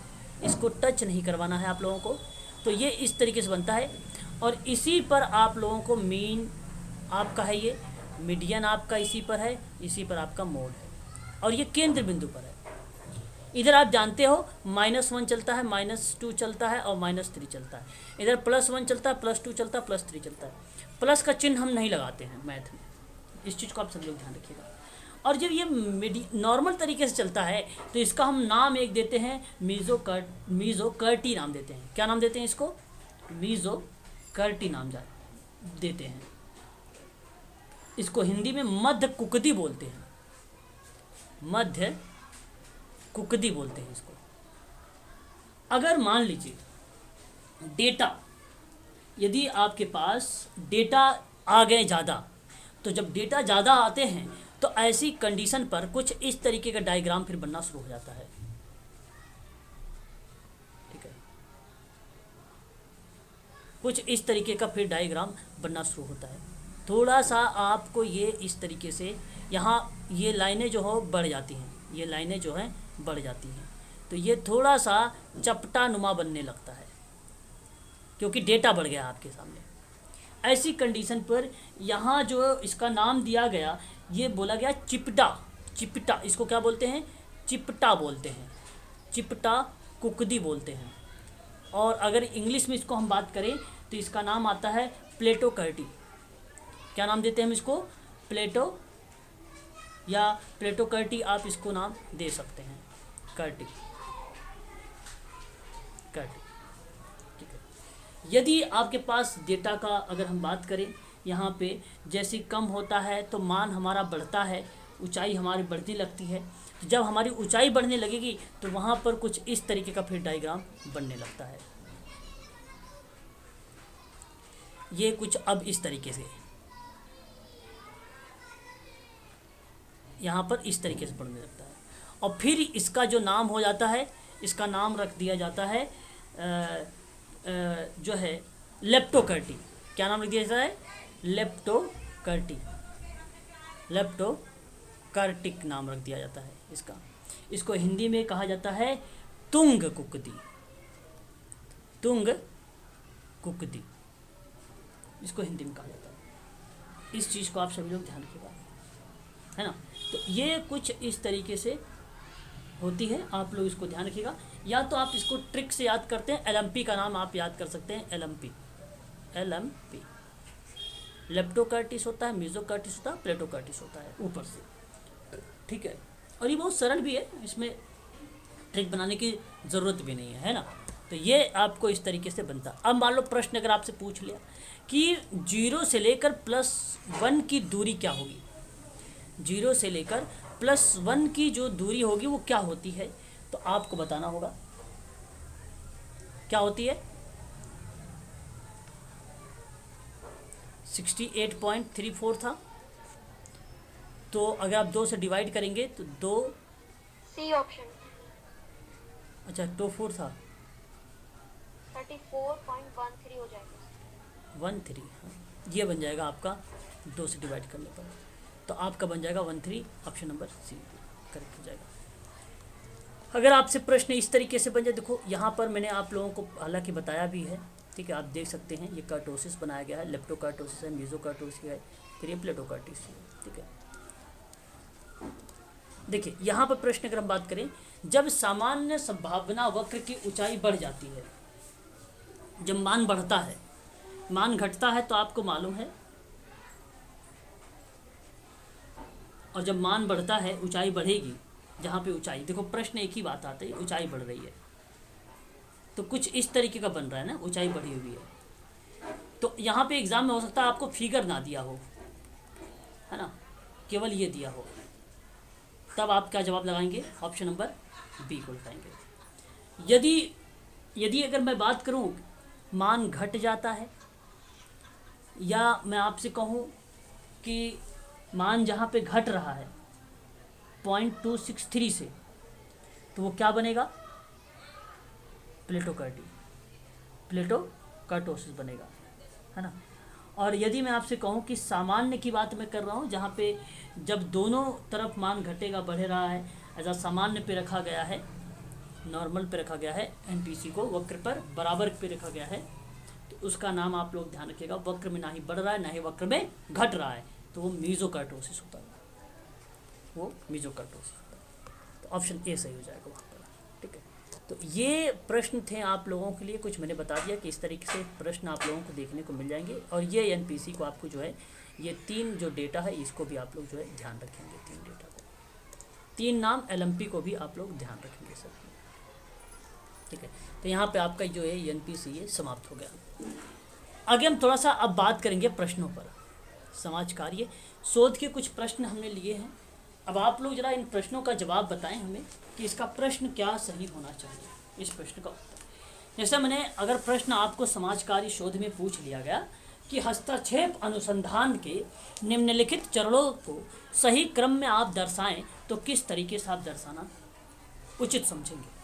इसको टच नहीं करवाना है आप लोगों को। तो ये इस तरीके से बनता है और इसी पर आप लोगों को मीन आपका है, ये मीडियन आपका इसी पर है, इसी पर आपका मोड है और ये केंद्र बिंदु पर है। इधर आप जानते हो -1 चलता है, -2 चलता है और -3 चलता है। इधर +1 चलता है, +2 चलता है, +3 चलता है। प्लस का चिन्ह हम नहीं लगाते हैं मैथ में, इस चीज़ को आप सब लोग ध्यान रखिएगा। और जब ये नॉर्मल तरीके से चलता है तो इसका हम नाम एक देते हैं मीज़ोकर्टी नाम देते हैं। क्या नाम देते हैं इसको, मीज़ोकर्टी नाम देते हैं। इसको हिंदी में मध्य कुकदी बोलते हैं, मध्य कुकदी बोलते हैं इसको। अगर मान लीजिए डेटा, यदि आपके पास डेटा आ गए ज़्यादा, तो जब डेटा ज़्यादा आते हैं तो ऐसी कंडीशन पर कुछ इस तरीके का डायग्राम फिर बनना शुरू हो जाता है। ठीक है, कुछ इस तरीके का फिर डायग्राम बनना शुरू होता है। थोड़ा सा आपको ये इस तरीके से यहाँ ये लाइनें जो हो बढ़ जाती हैं, ये लाइनें जो हैं बढ़ जाती हैं, तो ये थोड़ा सा चपटा नुमा बनने लगता है। क्योंकि डेटा बढ़ गया आपके सामने। ऐसी कंडीशन पर यहाँ जो इसका नाम दिया गया, ये बोला गया चिपटा। चिपटा इसको क्या बोलते हैं? चिपटा बोलते हैं, चिपटा कुकदी बोलते हैं। और अगर इंग्लिश में इसको हम बात करें तो इसका नाम आता है प्लेटो कर्टी। क्या नाम देते हैं हम इसको? प्लेटो या प्लेटो कर्टी, आप इसको नाम दे सकते हैं, कर्टी, कर्टी। ठीक है। यदि आपके पास डेटा का अगर हम बात करें, यहाँ पे जैसे कम होता है तो मान हमारा बढ़ता है, ऊंचाई हमारी बढ़ने लगती है। तो जब हमारी ऊंचाई बढ़ने लगेगी तो वहाँ पर कुछ इस तरीके का फिर डायग्राम बनने लगता है। ये कुछ अब इस तरीके से यहाँ पर इस तरीके से बढ़ने लगता है। और फिर इसका जो नाम हो जाता है, इसका नाम रख दिया जाता है जो है लेप्टोकर्टी। क्या नाम रख दिया जाता है? लेप्टोकर्टी, लेप्टोकर्टिक नाम रख दिया जाता है इसका। इसको हिंदी में कहा जाता है तुंग कुकदी, तुंग कुकदी इसको हिंदी में कहा जाता है। इस चीज़ को आप सभी लोग ध्यान रखिएगा, है ना। तो ये कुछ इस तरीके से होती है, आप लोग इसको ध्यान रखिएगा। या तो आप इसको ट्रिक से याद करते हैं, एलएमपी का नाम आप याद कर सकते हैं, एलएमपी, एलएमपी। लेप्टोकर्टिस होता है, मेसोकर्टिस होता है, प्लेटोकर्टिस होता है ऊपर से। ठीक है। और ये बहुत सरल भी है, इसमें ट्रिक बनाने की ज़रूरत भी नहीं है ना। तो ये आपको इस तरीके से बनता है। अब मान लो प्रश्न अगर आपसे पूछ लिया कि 0 से लेकर +1 की दूरी क्या होगी, 0 से लेकर +1 की जो दूरी होगी वो क्या होती है, तो आपको बताना होगा क्या होती है। 68.34 था, तो अगर आप 2 से डिवाइड करेंगे तो 2, सी ऑप्शन। अच्छा 24 था, 34.13 हो जाएगा। 13, हाँ, ये बन जाएगा आपका 2 से डिवाइड करने पर। तो आपका बन जाएगा 13, ऑप्शन नंबर सी करेक्ट हो जाएगा। अगर आपसे प्रश्न इस तरीके से बन जाए, देखो यहाँ पर मैंने आप लोगों को हालांकि बताया भी है, ठीक है, आप देख सकते हैं ये कर्टोसिस बनाया गया है, लेप्टोकर्टोसिस है, मेसोकर्टोसिस है, फिर ये प्लेटोकर्टिस है। ठीक है, देखिए यहाँ पर प्रश्न अगर हम बात करें, जब सामान्य संभावना वक्र की ऊंचाई बढ़ जाती है, जब मान बढ़ता है, मान घटता है तो आपको मालूम है, और जब मान बढ़ता है ऊंचाई बढ़ेगी, जहाँ पे ऊंचाई, देखो प्रश्न एक ही बात आता है, ऊंचाई बढ़ रही है तो कुछ इस तरीके का बन रहा है ना, ऊंचाई बढ़ी हुई है। तो यहाँ पे एग्जाम में हो सकता है आपको फिगर ना दिया हो, है ना, केवल ये दिया हो, तब आप क्या जवाब लगाएंगे? ऑप्शन नंबर बी को लगाएंगे। यदि अगर मैं बात करूँ मान घट जाता है, या मैं आपसे कहूँ कि मान जहाँ पे घट रहा है 0.263 से, तो वो क्या बनेगा? प्लेटोकर्टी, प्लेटोकर्टोसिस बनेगा, है ना। और यदि मैं आपसे कहूँ कि सामान्य की बात मैं कर रहा हूँ, जहाँ पे जब दोनों तरफ मान घटेगा बढ़ रहा है, ऐसा सामान्य पे रखा गया है, नॉर्मल पे रखा गया है, एनपीसी को वक्र पर बराबर पे रखा गया है, तो उसका नाम आप लोग ध्यान रखिएगा। वक्र में ना ही बढ़ रहा है ना ही वक्र में घट रहा है, तो वो मेसोकर्टोसिस होता है, वो मेसोकर्टोसिस होता है। तो ऑप्शन ए सही हो जाएगा वहाँ पर। ठीक है, तो ये प्रश्न थे आप लोगों के लिए, कुछ मैंने बता दिया कि इस तरीके से प्रश्न आप लोगों को देखने को मिल जाएंगे। और ये एनपीसी को आपको जो है, ये 3 जो डेटा है इसको भी आप लोग जो है ध्यान रखेंगे, 3 डेटा को, 3 नाम एलएमपी को भी आप लोग ध्यान रखेंगे सर। ठीक है, तो यहाँ पे आपका जो है एनपीसी ये समाप्त हो गया। आगे हम थोड़ा सा अब बात करेंगे प्रश्नों पर। समाज कार्य शोध के कुछ प्रश्न हमने लिए हैं, अब आप लोग जरा इन प्रश्नों का जवाब बताएं हमें कि इसका प्रश्न क्या सही होना चाहिए, इस प्रश्न का उत्तर। जैसे मैंने अगर प्रश्न आपको समाज कार्य शोध में पूछ लिया गया कि हस्तक्षेप अनुसंधान के निम्नलिखित चरणों को सही क्रम में आप दर्शाएं, तो किस तरीके से आप दर्शाना उचित समझेंगे?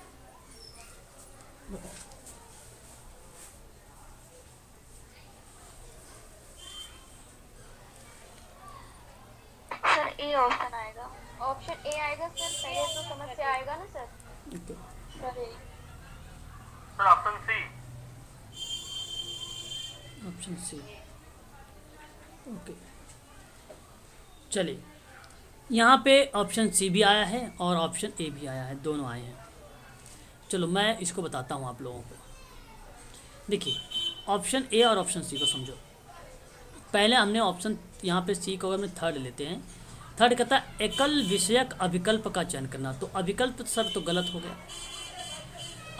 सर ए ऑप्शन आएगा, ऑप्शन ए आएगा सर, पहले तो समस्या आएगा ना sir. Sir A. Sir option C. Option C. Okay, चलिए, यहाँ पे ऑप्शन सी भी आया है और ऑप्शन ए भी आया है, दोनों आए हैं। चलो मैं इसको बताता हूँ आप लोगों को। देखिए, ऑप्शन ए और ऑप्शन सी को समझो। पहले हमने ऑप्शन यहाँ पे सी को अगर हम थर्ड लेते हैं, थर्ड कहता है एकल विषयक अविकल्प का चयन करना। तो अविकल्प सर तो गलत हो गया।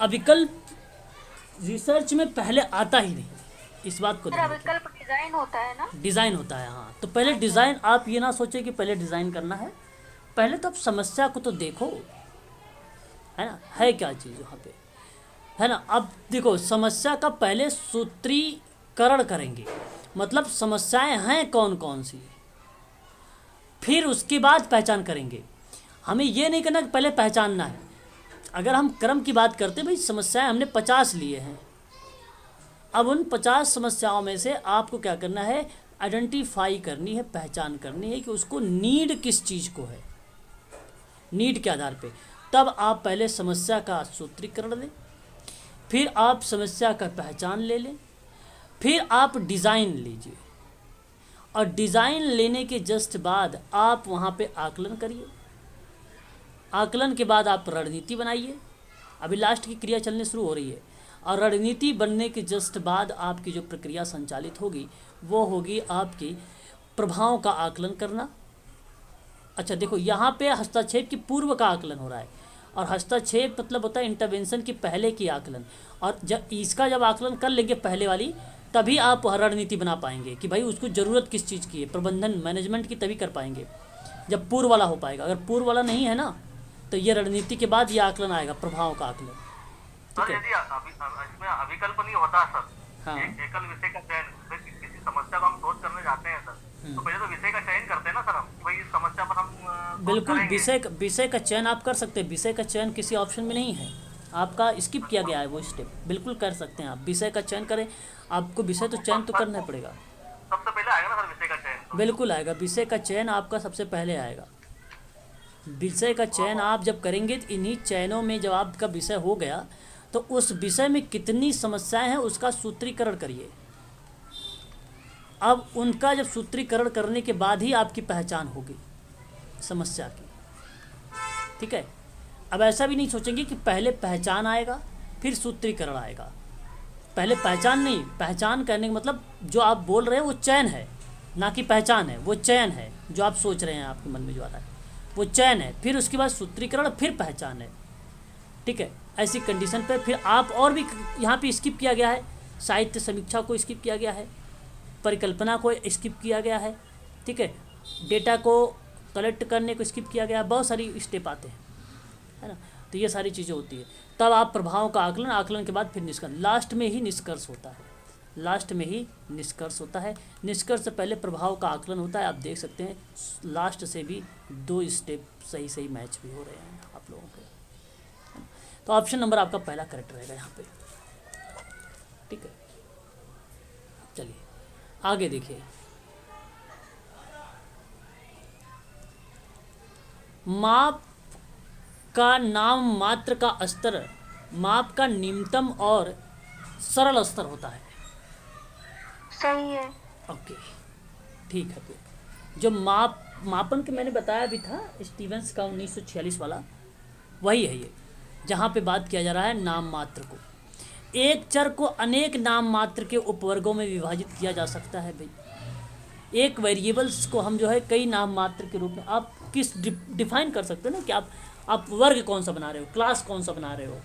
अविकल्प रिसर्च में पहले आता ही नहीं, इस बात को सर ध्यान रखें। विकल्प डिजाइन होता है ना? डिज़ाइन होता है, हाँ। तो पहले डिज़ाइन, आप ये ना सोचे कि पहले डिज़ाइन करना है, पहले तो आप समस्या को तो देखो, है ना, है क्या चीज़ वहाँ पे, है ना। अब देखो, समस्या का पहले सूत्रीकरण करेंगे, मतलब समस्याएं हैं कौन कौन सी, फिर उसके बाद पहचान करेंगे। हमें ये नहीं करना कि पहले पहचानना है। अगर हम क्रम की बात करते हैं, भाई समस्याएं हमने 50 लिए हैं, अब उन 50 समस्याओं में से आपको क्या करना है, आइडेंटिफाई करनी है, पहचान करनी है कि उसको नीड किस चीज़ को है, नीड के आधार पे। तब आप पहले समस्या का सूत्रीकरण लें, फिर आप समस्या का पहचान ले लें, फिर आप डिज़ाइन लीजिए, और डिज़ाइन लेने के जस्ट बाद आप वहाँ पे आकलन करिए। आकलन के बाद आप रणनीति बनाइए। अभी लास्ट की क्रिया चलने शुरू हो रही है, और रणनीति बनने के जस्ट बाद आपकी जो प्रक्रिया संचालित होगी वो होगी आपकी प्रभाव का आकलन करना। अच्छा देखो, यहाँ पे हस्तक्षेप की पूर्व का आकलन हो रहा है, और हस्तक्षेप मतलब होता है इंटरवेंशन की पहले की आकलन। और जब आकलन कर लेंगे पहले वाली, तभी आप रणनीति बना पाएंगे कि भाई उसको ज़रूरत किस चीज़ की है, प्रबंधन मैनेजमेंट की, तभी कर पाएंगे जब पूर्व वाला हो पाएगा। अगर पूर्व वाला नहीं है ना, तो ये रणनीति के बाद ये आकलन आएगा, प्रभाव का आकलन। ठीक सर है, यदि इसमें अविकल्प नहीं होता सर, हाँ। एकल विषय का चयन, फिर किसी समस्या को हम सोच करने जाते हैं सर, तो पहले तो विषय का चयन करते हैं ना सर हम, कि भाई इस समस्या पर हम सोच बिल्कुल, करेंगे। विषय का चयन आप कर सकते हैं। विषय का चयन किसी ऑप्शन में नहीं है, आपका स्किप किया गया है वो स्टेप। बिल्कुल कर सकते हैं आप, विषय का चयन करें। आपको विषय तो चयन तो करना पड़ेगा, सबसे पहले आएगा ना सर विषय का चयन तो। बिल्कुल आएगा। विषय का चयन आपका सबसे पहले आएगा। विषय का चयन आप जब करेंगे, तो इन्हीं चयनों में जब आपका विषय हो गया, तो उस विषय में कितनी समस्याएं हैं उसका सूत्रीकरण करिए। अब उनका जब सूत्रीकरण करने के बाद ही आपकी पहचान होगी समस्या की। ठीक है, अब ऐसा भी नहीं सोचेंगे कि पहले पहचान आएगा फिर सूत्रीकरण आएगा। पहले पहचान नहीं, पहचान करने का मतलब जो आप बोल रहे हैं वो चयन है, ना कि पहचान है। वो चयन है, जो आप सोच रहे हैं आपके मन में जो आ रहा है वो चयन है, फिर उसके बाद सूत्रीकरण, फिर पहचान है। ठीक है, ऐसी कंडीशन पे फिर आप और भी यहाँ पे स्किप किया गया है, साहित्य समीक्षा को स्किप किया गया है, परिकल्पना को स्किप किया गया है। ठीक है, डेटा को कलेक्ट करने को स्किप किया गया है, बहुत सारी स्टेप आते हैं, है ना। तो ये सारी चीज़ें होती है। तब आप प्रभाव का आकलन, आकलन के बाद फिर निष्कर्ष, लास्ट में ही निष्कर्ष होता है, लास्ट में ही निष्कर्ष होता है। निष्कर्ष से पहले प्रभाव का आकलन होता है। आप देख सकते हैं लास्ट से भी 2 स्टेप सही सही मैच भी हो रहे हैं आप लोगों के। तो ऑप्शन नंबर आपका पहला करेक्ट रहेगा यहाँ पे। ठीक है, चलिए आगे देखिए। माप का नाम मात्र का स्तर माप का निम्नतम और सरल स्तर होता है। सही है। ओके, ठीक है। फिर जो मापन के मैंने बताया भी था, स्टीवेंस का 1946 वाला, वही है ये, जहाँ पे बात किया जा रहा है नाम मात्र को। एक चर को अनेक नाम मात्र के उपवर्गों में विभाजित किया जा सकता है। भाई एक वेरिएबल्स को हम जो है कई नाम मात्र के रूप में आप किस डिफाइन कर सकते हैं ना, कि आप वर्ग कौन सा बना रहे हो, क्लास कौन सा बना रहे हो।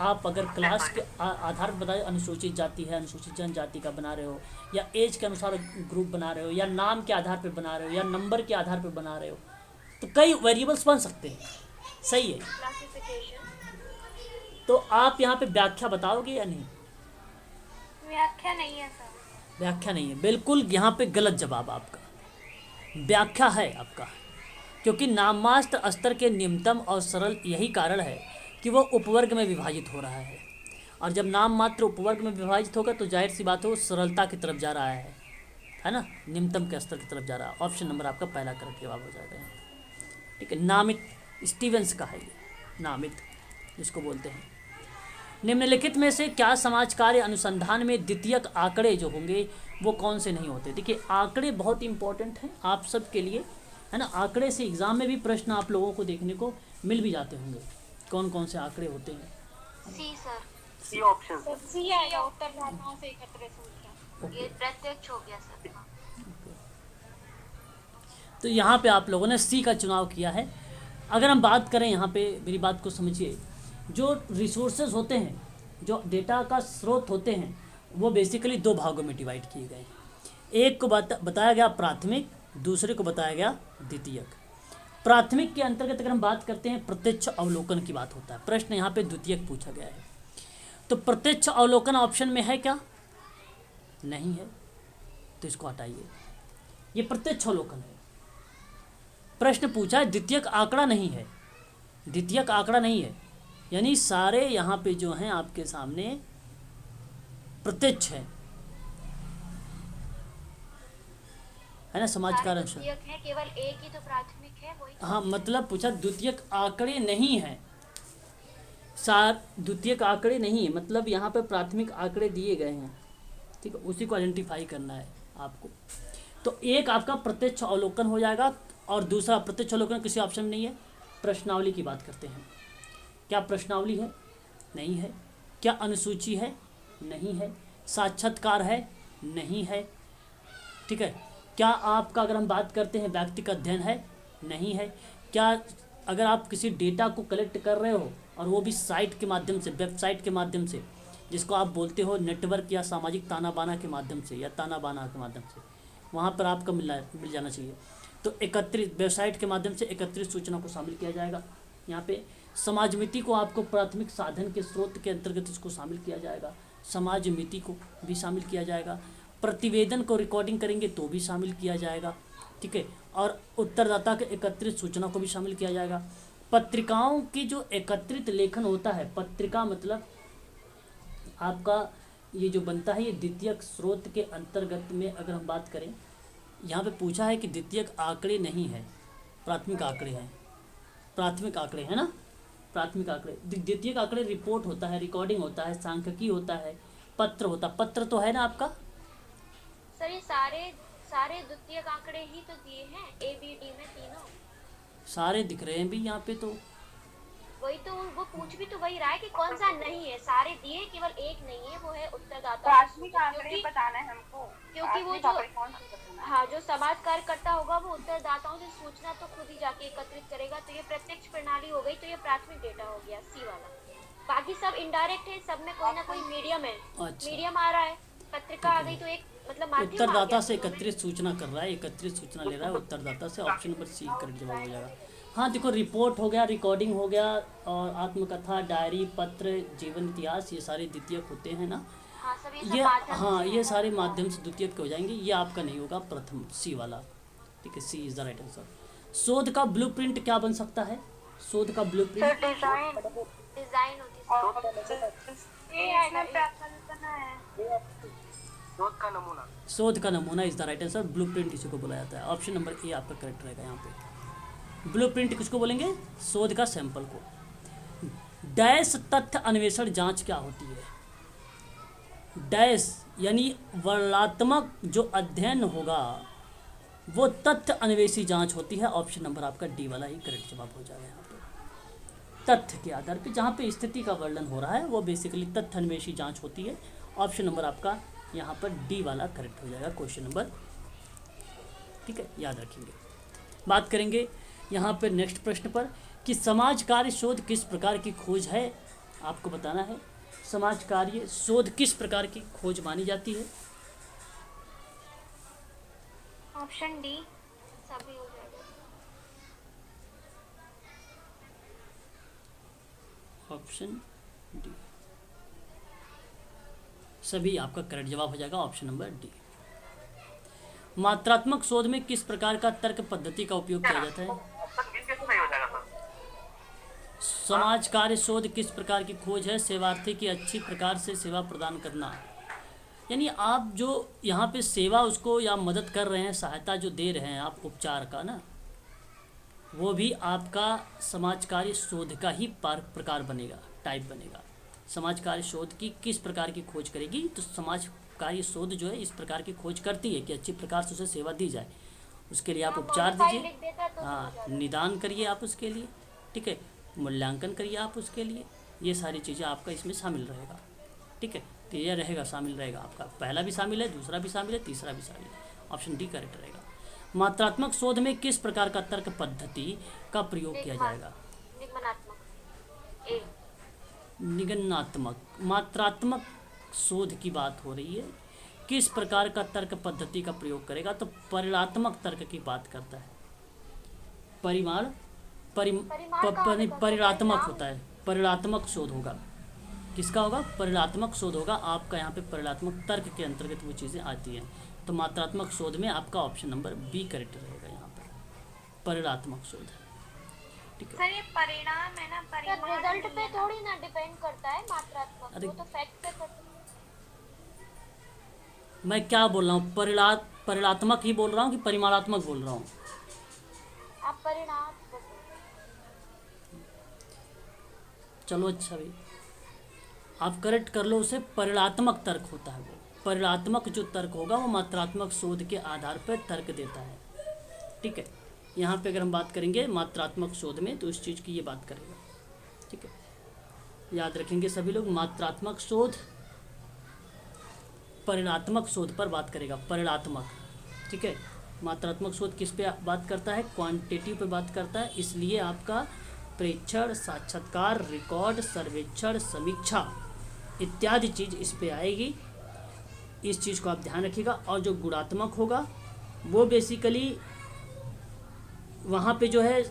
आप अगर क्लास के आधार पर बताए, अनुसूचित जाति है, अनुसूचित जनजाति का बना रहे हो, या एज के अनुसार ग्रुप बना रहे हो, या नाम के आधार पर बना रहे हो, या नंबर के आधार पर बना रहे हो, तो कई वेरिएबल्स बन सकते हैं। सही है। क्लासिफिकेशन। तो आप यहाँ पे व्याख्या बताओगे या नहीं? व्याख्या नहीं है सर। व्याख्या नहीं है, बिल्कुल यहाँ पे गलत जवाब आपका। व्याख्या है आपका, क्योंकि नाममात्र स्तर के निम्नतम और सरल यही कारण है कि वो उपवर्ग में विभाजित हो रहा है, और जब नाम मात्र उपवर्ग में विभाजित होगा तो जाहिर सी बात हो सरलता की तरफ जा रहा है ना, निम्नतम के स्तर की तरफ जा रहा है। ऑप्शन नंबर आपका पहला करेक्ट जवाब हो जाएगा। ठीक है, नामित स्टीवेंस का है ये, नामित जिसको बोलते हैं। निम्नलिखित में से क्या समाज कार्य अनुसंधान में द्वितीयक आंकड़े जो होंगे वो कौन से नहीं होते? देखिए आंकड़े बहुत इंपॉर्टेंट हैं आप सब के लिए, है ना। आंकड़े से एग्जाम में भी प्रश्न आप लोगों को देखने को मिल भी जाते होंगे। कौन कौन से आंकड़े होते हैं? C sir. C option sir. C आएगा, उत्तरदाताओं से एकत्रित सूचना। ये प्रत्यक्ष हो गया सर। तो यहाँ पे आप लोगों ने सी का चुनाव किया है। अगर हम बात करें यहाँ पे, मेरी बात को समझिए, जो रिसोर्सेज होते हैं, जो डेटा का स्रोत होते हैं, वो बेसिकली दो भागों में डिवाइड किए गए हैं। एक को बताया गया प्राथमिक, दूसरे को बताया गया द्वितीयक। प्राथमिक के अंतर्गत अगर हम बात करते हैं प्रत्यक्ष अवलोकन की बात होता है। प्रश्न यहाँ पे द्वितीयक पूछा गया है, तो प्रत्यक्ष अवलोकन ऑप्शन में है क्या? नहीं है, तो इसको हटाइए। ये प्रत्यक्ष अवलोकन है। प्रश्न पूछा है द्वितीयक आंकड़ा नहीं है, द्वितीयक आंकड़ा नहीं है, यानी सारे यहाँ पे जो हैं आपके सामने प्रत्यक्ष है ना। समाज कार्य द्वितीयक है, केवल एक ही तो प्राथमिक है, वही। हाँ, मतलब पूछा द्वितीयक आंकड़े नहीं है, द्वितीयक आंकड़े नहीं है, मतलब यहाँ पे प्राथमिक आंकड़े दिए गए हैं, ठीक है, उसी को आइडेंटिफाई करना है आपको। तो एक आपका प्रत्यक्ष अवलोकन हो जाएगा और दूसरा प्रत्यक्ष अवलोकन किसी ऑप्शन में नहीं है। प्रश्नावली की बात करते हैं, क्या प्रश्नावली है? नहीं है। क्या अनुसूची है? नहीं है। साक्षात्कार है? नहीं है, ठीक है। क्या आपका अगर हम बात करते हैं व्यक्तिगत अध्ययन है? नहीं है। क्या अगर आप किसी डेटा को कलेक्ट कर रहे हो और वो भी साइट के माध्यम से, वेबसाइट के माध्यम से, जिसको आप बोलते हो नेटवर्क या सामाजिक ताना बाना के माध्यम से या ताना बाना के माध्यम से, वहाँ पर आपका मिल जाना चाहिए। तो एकत्रित वेबसाइट के माध्यम से एकत्रित सूचना को शामिल किया जाएगा। यहाँ पे समाज मिति को आपको प्राथमिक साधन के स्रोत के अंतर्गत इसको शामिल किया जाएगा। समाज मिति को भी शामिल किया जाएगा। प्रतिवेदन को रिकॉर्डिंग करेंगे तो भी शामिल किया जाएगा, ठीक है। और उत्तरदाता के एकत्रित सूचना को भी शामिल किया जाएगा। पत्रिकाओं की जो एकत्रित लेखन होता है, पत्रिका मतलब आपका ये जो बनता है, ये द्वितीयक स्रोत के अंतर्गत में अगर हम बात करें, यहाँ पे पूछा है कि द्वितीयक आंकड़े नहीं है, प्राथमिक आंकड़े हैं। प्राथमिक आंकड़े है ना, प्राथमिक आंकड़े। द्वितीयक आंकड़े रिपोर्ट होता है, रिकॉर्डिंग होता है, सांख्यिकी होता है, पत्र होता है। पत्र तो है ना आपका सर, ये सारे द्वितीयक आंकड़े ही तो दिए हैं, ए बी डी में तीनों सारे दिख रहे हैं भी यहाँ पे। तो वही तो, वो पूछ भी तो वही रहा है कि कौन सा नहीं है। सारे दिए, केवल एक नहीं है, वो है उत्तरदाता। प्राथमिक आंकड़े बताना है हमको, क्योंकि वो जो हाँ, जो समाज कार्यकर्ता होगा वो उत्तरदाताओं से सूचना तो खुद ही जाके एकत्रित करेगा। तो ये प्रत्यक्ष प्रणाली हो गई, तो ये प्राथमिक डेटा हो गया, सी वाला। बाकी सब इनडायरेक्ट है, सब में कोई ना कोई मीडियम है। अच्छा। मीडियम आ रहा है, पत्रिका आ गई तो एक मतलब माध्यम आ उत्तरदाता गया। से एकत्रित सूचना कर रहा है, एकत्रित सूचना ले रहा है उत्तरदाता से। ऑप्शन नंबर सी करेक्ट जवाब हो जाएगा। हाँ देखो, रिपोर्ट हो गया, रिकॉर्डिंग हो गया, और आत्मकथा, डायरी, पत्र, जीवन इतिहास, ये सारे द्वितीयक होते हैं ना। हाँ, सब ये माध्यम हाँ, से ये सारे माध्यम से द्वितीयक के हो जाएंगे। ये आपका नहीं होगा, प्रथम सी वाला, ठीक है। सी इज द राइट आंसर। शोध का ब्लूप्रिंट क्या बन सकता है? शोध का ब्लूप्रिंट डिजाइन होती है। शोध का नमूना। शोध का नमूना is the right answer. Blueprint इसी को बोला जाता है। ऑप्शन नंबर ए आपका करेक्ट रहेगा यहाँ पे। ब्लूप्रिंट किसको बोलेंगे? शोध का सैंपल को। डैश तथ्य अन्वेषण जांच क्या होती है? डैश यानी वर्णनात्मक जो अध्ययन होगा वो तथ्य अन्वेषी जांच होती है। ऑप्शन नंबर आपका डी वाला ही करेक्ट जवाब हो जाएगा यहाँ पे। तथ्य के आधार पे जहाँ पे स्थिति का वर्णन हो रहा है वो बेसिकली तथ्य अन्वेषी जांच होती है। ऑप्शन नंबर आपका यहाँ पर डी वाला करेक्ट हो जाएगा, क्वेश्चन नंबर, ठीक है, याद रखेंगे। बात करेंगे यहाँ पर नेक्स्ट प्रश्न पर कि समाज कार्य शोध किस प्रकार की खोज है। आपको बताना है समाज कार्य शोध किस प्रकार की खोज मानी जाती है। ऑप्शन डी सभी हो जाएगा। ऑप्शन डी सभी आपका करेक्ट जवाब हो जाएगा, ऑप्शन नंबर डी। मात्रात्मक शोध में किस प्रकार का तर्क पद्धति का उपयोग किया जाता है? ऑप्शन बी कैसे सही हो जाएगा सर? समाज कार्य शोध किस प्रकार की खोज है? सेवार्थी की अच्छी प्रकार से सेवा प्रदान करना, यानी आप जो यहाँ पे सेवा उसको या मदद कर रहे हैं, सहायता जो दे रहे हैं आप उपचार का ना, वो भी आपका समाज कार्य शोध का ही प्रकार बनेगा, टाइप बनेगा। समाज कार्य शोध की किस प्रकार की खोज करेगी, तो समाज कार्य शोध जो है इस प्रकार की खोज करती है कि अच्छी प्रकार से उसे सेवा दी जाए, उसके लिए आप उपचार मॉडिफाई दीजिए, लिख देता तो भी हो हाँ जाता। निदान करिए आप उसके लिए, ठीक है, मूल्यांकन करिए आप उसके लिए, ये सारी चीज़ें आपका इसमें शामिल रहेगा, ठीक है। तो ये रहेगा, शामिल रहेगा आपका, पहला भी शामिल है, दूसरा भी शामिल है, तीसरा भी शामिल है, ऑप्शन डी करेक्ट रहेगा। मात्रात्मक शोध में किस प्रकार का तर्क पद्धति का प्रयोग किया जाएगा, निगमनात्मक ए। निगमनात्मक। मात्रात्मक शोध की बात हो रही है, किस प्रकार का तर्क पद्धति का प्रयोग करेगा, तो परिमाणात्मक तर्क की बात करता है, परिमाण परिमाणात्मक होता है, परिमाणात्मक शोध होगा, किसका होगा, परिमाणात्मक शोध होगा आपका, यहाँ पे परिमाणात्मक तर्क के अंतर्गत वो चीज़ें आती हैं, तो मात्रात्मक शोध में आपका ऑप्शन नंबर बी करेक्ट रहेगा यहाँ पर, परिमाणात्मक शोध, ठीक है। सर ये परिणाम है ना, परिमाण रिजल्ट पे थोड़ी ना डिपेंड करता है मात्रात्मक, अरे वो तो फैक्ट पे करता है। मैं क्या बोल रहा हूँ, परिमाणात्मक ही बोल रहा हूँ कि परिमाणात्मक बोल रहा हूँ, आप परिणाम चलो अच्छा भाई आप करेक्ट कर लो उसे, परिमाणात्मक तर्क होता है वो, परिमाणात्मक जो तर्क होगा वो मात्रात्मक शोध के आधार पर तर्क देता है, ठीक है। यहाँ पे अगर हम बात करेंगे मात्रात्मक शोध में तो इस चीज़ की ये बात करेगा, ठीक है, याद रखेंगे सभी लोग, मात्रात्मक शोध परिमाणात्मक शोध पर बात करेगा, परिमाणात्मक, ठीक है। मात्रात्मक शोध किस पे बात करता है, क्वांटिटेटिव पे बात करता है, इसलिए आपका प्रेक्षण, साक्षात्कार, रिकॉर्ड, सर्वेक्षण, समीक्षा इत्यादि चीज़ इस पे आएगी, इस चीज़ को आप ध्यान रखिएगा। और जो गुणात्मक होगा वो बेसिकली वहाँ पे जो है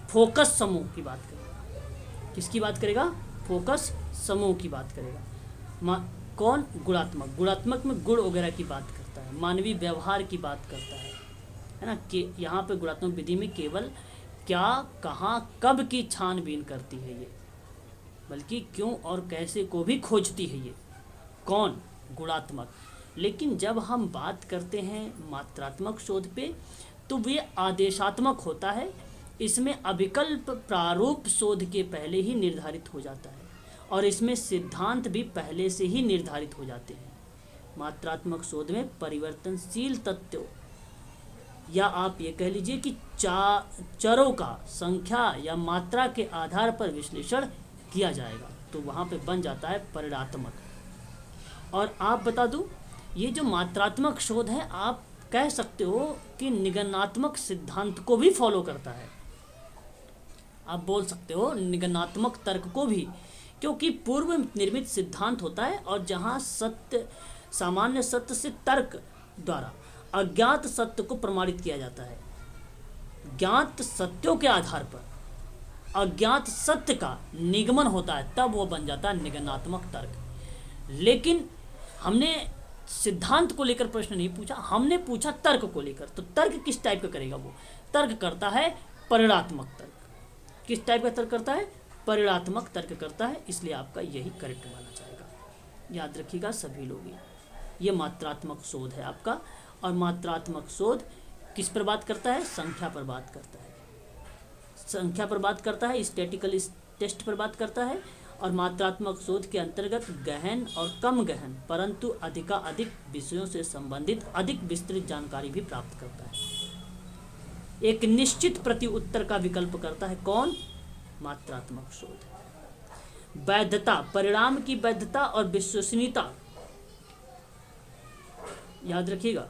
फोकस समूह की बात करेगा, किसकी बात करेगा, फोकस समूह की बात करेगा। कौन, गुणात्मक, गुणात्मक में गुण वगैरह की बात करता है, मानवीय व्यवहार की बात करता है ना, कि यहाँ पे गुणात्मक विधि में केवल क्या, कहाँ, कब की छानबीन करती है ये, बल्कि क्यों और कैसे को भी खोजती है ये, कौन, गुणात्मक। लेकिन जब हम बात करते हैं मात्रात्मक शोध पे तो वे आदेशात्मक होता है, इसमें अविकल्प प्रारूप शोध के पहले ही निर्धारित हो जाता है और इसमें सिद्धांत भी पहले से ही निर्धारित हो जाते हैं। मात्रात्मक शोध में परिवर्तनशील तथ्यों या आप ये कह लीजिए कि चरों का संख्या या मात्रा के आधार पर विश्लेषण किया जाएगा, तो वहाँ पे बन जाता है परिणात्मक। और आप बता दूं, ये जो मात्रात्मक शोध है आप कह सकते हो कि निगमनात्मक सिद्धांत को भी फॉलो करता है, आप बोल सकते हो निगमनात्मक तर्क को भी, क्योंकि पूर्व निर्मित सिद्धांत होता है और जहाँ सत्य, सामान्य सत्य से तर्क द्वारा अज्ञात सत्य को प्रमाणित किया जाता है, ज्ञात सत्यों के आधार पर अज्ञात सत्य का निगमन होता है, तब वो बन जाता है निगमनात्मक तर्क। लेकिन हमने सिद्धांत को लेकर प्रश्न नहीं पूछा, हमने पूछा तर्क को लेकर, तो तर्क किस टाइप का करेगा, वो तर्क करता है परिणात्मक तर्क। किस टाइप का तर्क करता है, परिणात्मक तर्क करता है, इसलिए आपका यही करेक्ट माना जाएगा, याद रखिएगा सभी लोग। ये मात्रात्मक शोध है आपका, और मात्रात्मक शोध किस पर बात करता है, संख्या पर बात करता है, संख्या पर बात करता है, स्टैटिकल टेस्ट पर बात करता है, और मात्रात्मक शोध के अंतर्गत गहन और कम गहन परंतु अधिकाधिक विषयों से संबंधित अधिक विस्तृत जानकारी भी प्राप्त करता है। एक निश्चित प्रति उत्तर का विकल्प करता है, कौन, मात्रात्मक शोध। वैधता, परिणाम की वैधता और विश्वसनीयता, याद रखिएगा,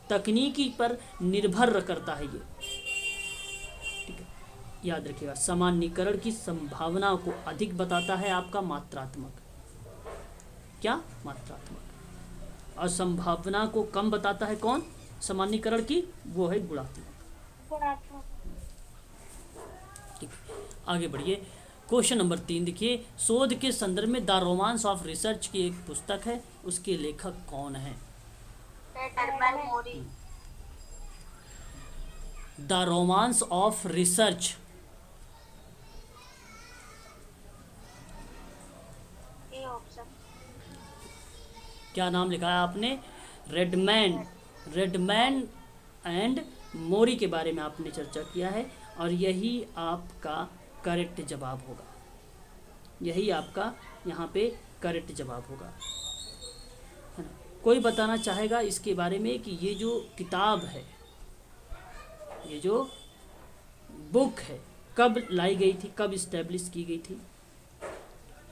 तकनीकी पर निर्भर करता है ये, ठीक है, याद रखिएगा। सामान्यीकरण की संभावना को अधिक बताता है आपका मात्रात्मक, क्या, मात्रात्मक। और संभावना को कम बताता है कौन, सामान्यीकरण की, वो है गुणात्मक। ठीक, आगे बढ़िए। क्वेश्चन नंबर 3 देखिए, शोध के संदर्भ में द रोमांस ऑफ रिसर्च की एक पुस्तक है, उसके लेखक कौन है। द रोमांस ऑफ रिसर्च, क्या नाम लिखा है आपने, रेडमैन एंड मोरी के बारे में आपने चर्चा किया है, और यही आपका करेक्ट जवाब होगा। यही आपका यहाँ पे करेक्ट जवाब होगा, है ना। कोई बताना चाहेगा इसके बारे में कि ये जो किताब है, ये जो बुक है, कब लाई गई थी, कब इस्टेब्लिश की गई थी?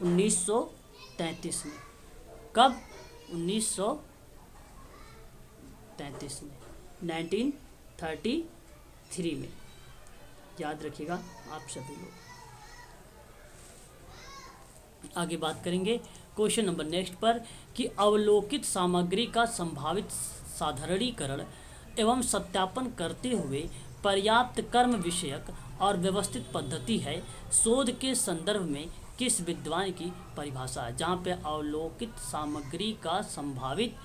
1933 में। कब? 1933 में, 1933 में। याद रखिएगा आप सभी लोग। आगे बात करेंगे क्वेश्चन नंबर नेक्स्ट पर कि अवलोकित सामग्री का संभावित साधारणीकरण एवं सत्यापन करते हुए पर्याप्त कर्म विषयक और व्यवस्थित पद्धति है शोध के संदर्भ में किस विद्वान की परिभाषा है? जहाँ पे अवलोकित सामग्री का संभावित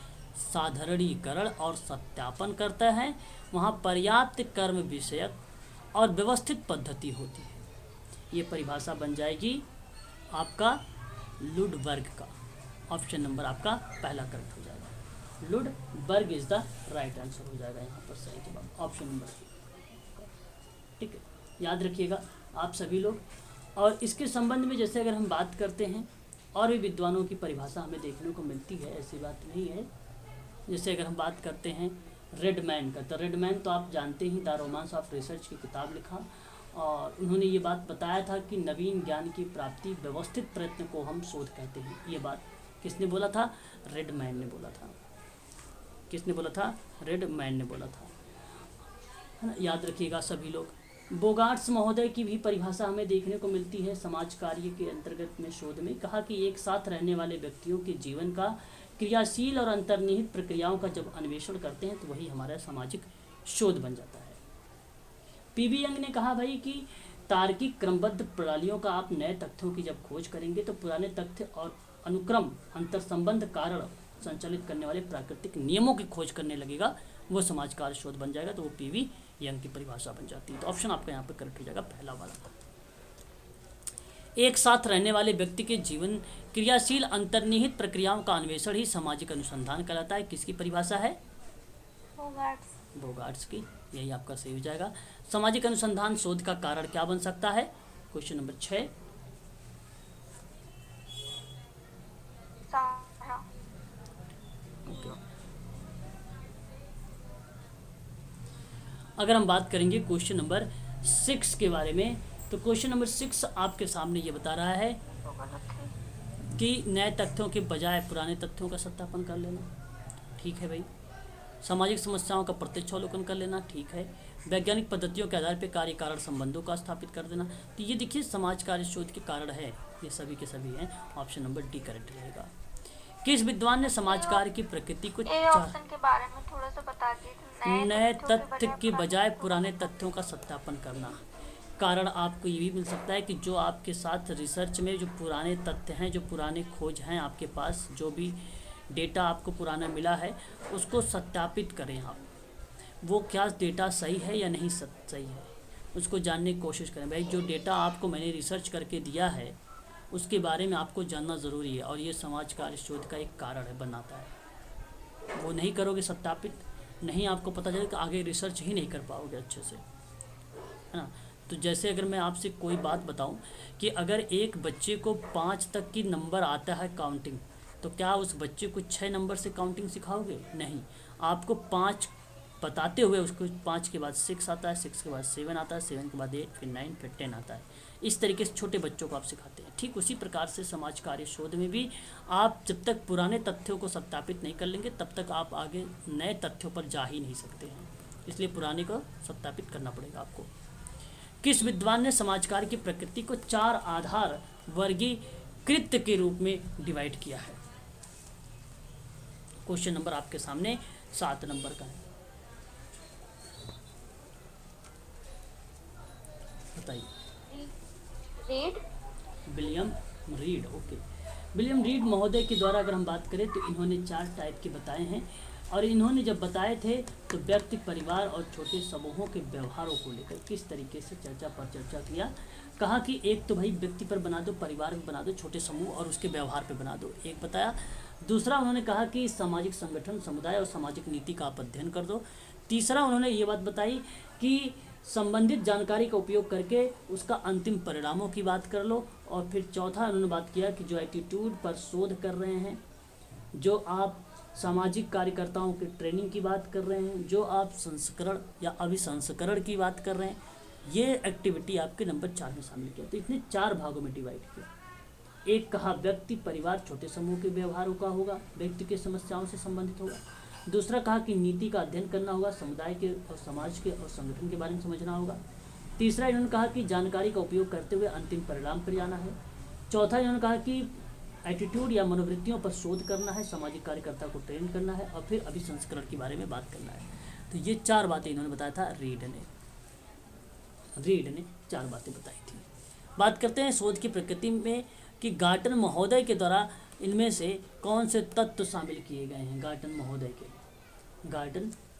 साधारणीकरण और सत्यापन करता है, वहाँ पर्याप्त कर्म विषयक और व्यवस्थित पद्धति होती है। ये परिभाषा बन जाएगी आपका लुडबर्ग का। ऑप्शन नंबर आपका पहला करेक्ट हो जाएगा। लुडबर्ग इज द राइट आंसर हो जाएगा यहाँ पर सही जवाब, ऑप्शन नंबर। ठीक है, याद रखिएगा आप सभी लोग। और इसके संबंध में जैसे अगर हम बात करते हैं, और भी विद्वानों की परिभाषा हमें देखने को मिलती है, ऐसी बात नहीं है। जैसे अगर हम बात करते हैं रेडमैन का, तो रेडमैन तो आप जानते ही, द रोमांस ऑफ रिसर्च की किताब लिखा, और उन्होंने ये बात बताया था कि नवीन ज्ञान की प्राप्ति व्यवस्थित प्रयत्न को हम शोध कहते हैं। ये बात किसने बोला था? रेडमैन ने बोला था। किसने बोला था? रेडमैन ने बोला था, है ना। याद रखिएगा सभी लोग। बोगार्ट्स महोदय की भी परिभाषा हमें देखने को मिलती है समाज कार्य के अंतर्गत में शोध में। कहा कि एक साथ रहने वाले व्यक्तियों के जीवन का क्रियाशील और अंतर्निहित प्रक्रियाओं का जब अन्वेषण करते हैं तो वही हमारा सामाजिक शोध बन जाता है। पीवी यंग ने कहा भाई कि तार्किक क्रमबद्ध प्रणालियों का आप नए तथ्यों की जब खोज करेंगे तो पुराने तथ्य और अनुक्रम अंतर संबंध कारण संचालित करने वाले प्राकृतिक नियमों की खोज करने लगेगा, वो समाज कार्य शोध बन जाएगा। तो वो पीवी यंग की परिभाषा बन जाती है। तो ऑप्शन आपका यहाँ पर करेक्ट हो जाएगा पहला वाला। एक साथ रहने वाले व्यक्ति के जीवन क्रियाशील अंतर्निहित प्रक्रियाओं का अन्वेषण ही सामाजिक अनुसंधान कहलाता है। किसकी परिभाषा है? बोगार्ट्स की। यही आपका सही हो जाएगा। सामाजिक अनुसंधान शोध का कारण क्या बन सकता है? Question number 6। अगर हम बात करेंगे क्वेश्चन नंबर 6 के बारे में, तो क्वेश्चन नंबर 6 आपके सामने ये बता रहा है कि नए तथ्यों के बजाय पुराने तथ्यों का सत्यापन कर लेना। ठीक है भाई। सामाजिक समस्याओं का प्रत्यक्ष अवलोकन कर लेना। ठीक है। वैज्ञानिक पद्धतियों के आधार पर कार्य कारण संबंधों का स्थापित कर देना। तो ये देखिए समाज कार्य शोध के कारण है, ये सभी के सभी हैं। ऑप्शन नंबर डी करेक्ट रहेगा। किस विद्वान ने समाज कार्य की प्रकृति को ऑप्शन के बारे में थोड़ा सा बता दीजिए। नए तथ्य के बजाय पुराने तथ्यों का सत्यापन करना। कारण आपको ये भी मिल सकता है कि जो आपके साथ रिसर्च में जो पुराने तथ्य हैं, जो पुराने खोज हैं आपके पास, जो भी डेटा आपको पुराना मिला है उसको सत्यापित करें आप। वो क्या डेटा सही है या नहीं सही है, उसको जानने की कोशिश करें। भाई जो डेटा आपको मैंने रिसर्च करके दिया है उसके बारे में आपको जानना ज़रूरी है, और ये समाज कार्य शोध का एक कारण है, बनाता है। वो नहीं करोगे सत्यापित, नहीं आपको पता चले, तो आगे रिसर्च ही नहीं कर पाओगे अच्छे से, है ना। तो जैसे अगर मैं आपसे कोई बात बताऊं कि अगर एक बच्चे को 5 तक की नंबर आता है काउंटिंग, तो क्या उस बच्चे को 6 नंबर से काउंटिंग सिखाओगे? नहीं। आपको 5 बताते हुए उसको 5 के बाद 6 आता है, 6 के बाद 7 आता है, 7 के बाद 8, फिर 9, फिर 10 आता है। इस तरीके से छोटे बच्चों को आप सिखाते हैं। ठीक उसी प्रकार से समाज कार्य शोध में भी आप जब तक पुराने तथ्यों को सत्यापित नहीं कर लेंगे तब तक आप आगे नए तथ्यों पर जा ही नहीं सकते हैं। इसलिए पुराने को सत्यापित करना पड़ेगा आपको। किस विद्वान ने समाज कार्य की प्रकृति को 4 आधार वर्गीकृत के रूप में डिवाइड किया है? क्वेश्चन नंबर आपके सामने 7 नंबर का है, बताइए। William read. Okay, William read महोदय के द्वारा अगर हम बात करें तो इन्होंने 4 टाइप के बताए हैं, और इन्होंने जब बताए थे तो व्यक्ति, परिवार और छोटे समूहों के व्यवहारों को लेकर किस तरीके से चर्चा किया। कहा कि एक तो भाई व्यक्ति पर बना दो, परिवार पर बना दो, छोटे समूह और उसके व्यवहार पर बना दो, एक बताया। दूसरा उन्होंने कहा कि सामाजिक संगठन, समुदाय और सामाजिक नीति का आप अध्ययन कर दो। तीसरा उन्होंने ये बात बताई कि संबंधित जानकारी का उपयोग करके उसका अंतिम परिणामों की बात कर लो। और फिर चौथा उन्होंने बात किया कि जो एटीट्यूड पर शोध कर रहे हैं, जो आप सामाजिक कार्यकर्ताओं की ट्रेनिंग की बात कर रहे हैं, जो आप संस्करण या अभिसंस्करण की बात कर रहे हैं, ये एक्टिविटी आपके नंबर 4 में शामिल किया। तो इतने 4 भागों में डिवाइड किया। एक कहा व्यक्ति, परिवार, छोटे समूह के व्यवहारों का होगा, व्यक्ति के समस्याओं से संबंधित होगा। दूसरा कहा कि नीति का अध्ययन करना होगा, समुदाय के और समाज के और संगठन के बारे में समझना होगा। तीसरा इन्होंने कहा कि जानकारी का उपयोग करते हुए अंतिम परिणाम पर जाना है। चौथा इन्होंने कहा कि एटीट्यूड या मनोवृत्तियों पर शोध करना है, सामाजिक कार्यकर्ता को ट्रेन करना है, और फिर अभिसंस्करण के बारे में बात करना है। तो ये 4 बातें इन्होंने बताया था। रीड ने 4 बातें बताई थी। बात करते हैं शोध की प्रकृति में कि गार्टन महोदय के द्वारा इनमें से कौन से तत्व शामिल किए गए हैं। गार्टन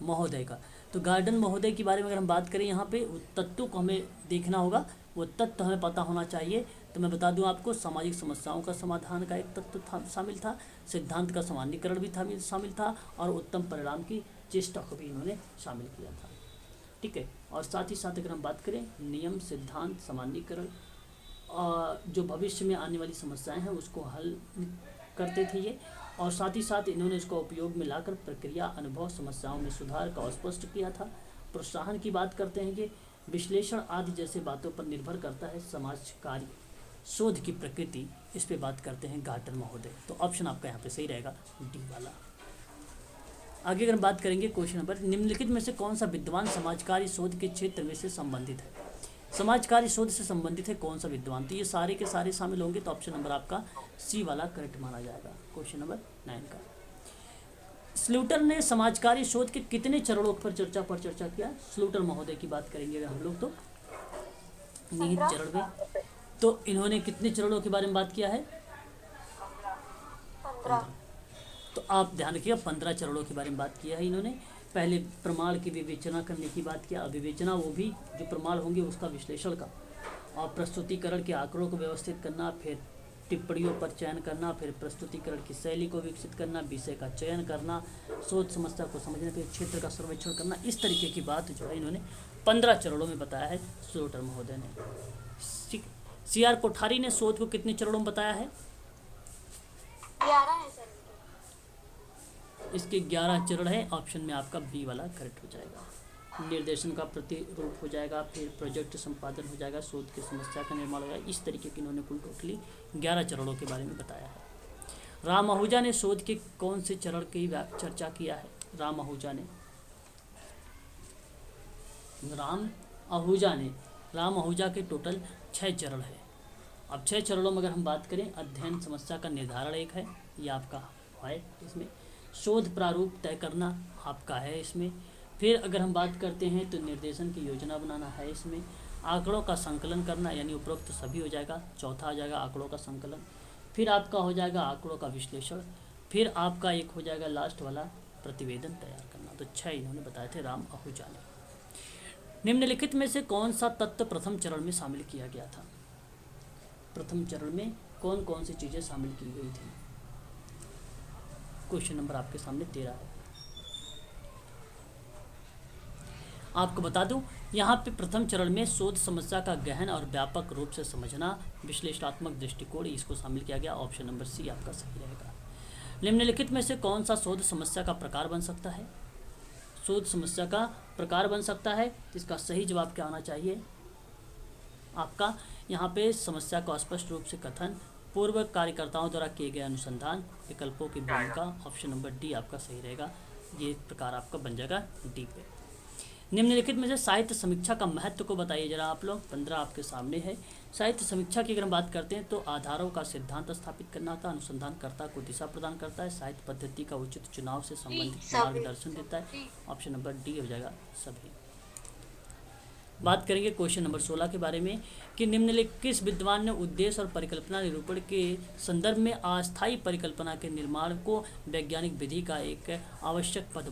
महोदय का, तो गार्टन महोदय के बारे में अगर हम बात करें, यहाँ पे तत्वों को हमें देखना होगा, वो तत्व हमें पता होना चाहिए। तो मैं बता दूं आपको, सामाजिक समस्याओं का समाधान का एक तत्व शामिल था, सिद्धांत का सामान्यीकरण भी शामिल था, और उत्तम परिणाम की चेष्टा को भी इन्होंने शामिल किया था। ठीक है। और साथ ही साथ अगर हम बात करें नियम, सिद्धांत, सामान्यीकरण, जो भविष्य में आने वाली समस्याएं हैं उसको हल करते थे ये। और साथ ही साथ इन्होंने इसका उपयोग में लाकर प्रक्रिया, अनुभव, समस्याओं में सुधार का स्पष्ट किया था। प्रोत्साहन की बात करते हैं कि विश्लेषण आदि जैसे बातों पर निर्भर करता है समाज कार्य। शोध की प्रकृति, इस पे बात करते हैं गार्टन महोदय। तो ऑप्शन आपका यहाँ पे सही रहेगा, डी वाला। आगे अगर हम बात करेंगे क्वेश्चन नंबर, निम्नलिखित में से कौन सा विद्वान समाज कार्य शोध के क्षेत्र में से संबंधित है। समाज कार्य शोध से संबंधित है कौन सा विद्वान। तो ये सारे के सारे शामिल होंगे, तो ऑप्शन नंबर आपका सी वाला करेक्ट माना जाएगा, क्वेश्चन नंबर 9 का। स्लूटर ने समाज कार्य शोध के कितने चरणों पर चर्चा किया। स्लूटर महोदय की बात करेंगे अगर हम लोग, तो निहित चरण में, तो इन्होंने कितने चरणों के बारे में बात किया है, 15। तो आप ध्यान रखिएगा 15 चरणों के बारे में बात किया है इन्होंने। पहले प्रमाण की विवेचना करने की बात किया, विवेचना वो भी जो प्रमाण होंगे उसका विश्लेषण का, और प्रस्तुतिकरण के आंकड़ों को व्यवस्थित करना, फिर टिप्पणियों पर चयन करना, फिर प्रस्तुतिकरण की शैली को विकसित करना, विषय का चयन करना, शोध समस्या को समझने के क्षेत्र का सर्वेक्षण करना। इस तरीके की बात जो है इन्होंने 15 चरणों में बताया है स्लूटर महोदय ने। CR कोठारी ने शोध को कितने चरणों में बताया है। 11 है सर। इसके 11 चरण है, ऑप्शन में आपका बी वाला करेक्ट हो जाएगा। निर्देशन का प्रतिरूप हो जाएगा, फिर प्रोजेक्ट संपादन हो जाएगा, शोध की समस्या का निर्माण हो जाएगा। इस तरीके के इन्होंने कुल टोटली 11 चरणों के बारे में बताया है। राम आहूजा ने शोध के कौन से चरण की चर्चा किया है। राम आहूजा के टोटल 6 चरण है। अब 6 चरणों में अगर हम बात करें, अध्ययन, समस्या का निर्धारण एक है, ये आपका है इसमें। शोध प्रारूप तय करना आपका है इसमें। फिर अगर हम बात करते हैं तो निर्देशन की योजना बनाना है इसमें। आंकड़ों का संकलन करना, यानी उपरोक्त सभी हो जाएगा। चौथा आ जाएगा आंकड़ों का संकलन। फिर आपका हो जाएगा आंकड़ों का विश्लेषण। फिर आपका एक हो जाएगा लास्ट वाला, प्रतिवेदन तैयार करना। तो 6 इन्होंने बताए थे राम आहूजा ने। निम्नलिखित में से कौन सा तत्व प्रथम चरण में शामिल किया गया था। प्रथम चरण में कौन कौन सी चीज़ें शामिल की गई थी। क्वेश्चन नंबर आपके सामने 13 है। आपको बता दूं, यहाँ पे प्रथम चरण में शोध समस्या का गहन और व्यापक रूप से समझना, विश्लेषणात्मक दृष्टिकोण, इसको शामिल किया गया। ऑप्शन नंबर सी आपका सही रहेगा। निम्नलिखित में से कौन सा शोध समस्या का प्रकार बन सकता है। शोध समस्या का प्रकार बन सकता है, इसका सही जवाब क्या आना चाहिए आपका। यहाँ पे समस्या को स्पष्ट रूप से कथन, पूर्व कार्यकर्ताओं द्वारा किए गए अनुसंधान, विकल्पों की भूमिका। ऑप्शन नंबर डी आपका सही रहेगा। ये प्रकार आपका बन जाएगा डी पे। निम्नलिखित में से साहित्य समीक्षा का महत्व को बताइए जरा आप लोग। 15 आपके सामने है। साहित्य समीक्षा की अगर हम बात करते हैं तो आधारों का सिद्धांत स्थापित करना था, अनुसंधानकर्ता को दिशा प्रदान करता है, साहित्य पद्धति का उचित चुनाव से संबंधित मार्गदर्शन देता है। ऑप्शन नंबर डी हो जाएगा सभी। बात करेंगे क्वेश्चन नंबर 16 के बारे में कि निम्नलिखित किस विद्वान ने उद्देश्य और परिकल्पना निरूपण के संदर्भ में अस्थायी परिकल्पना के निर्माण को वैज्ञानिक विधि का एक आवश्यक पद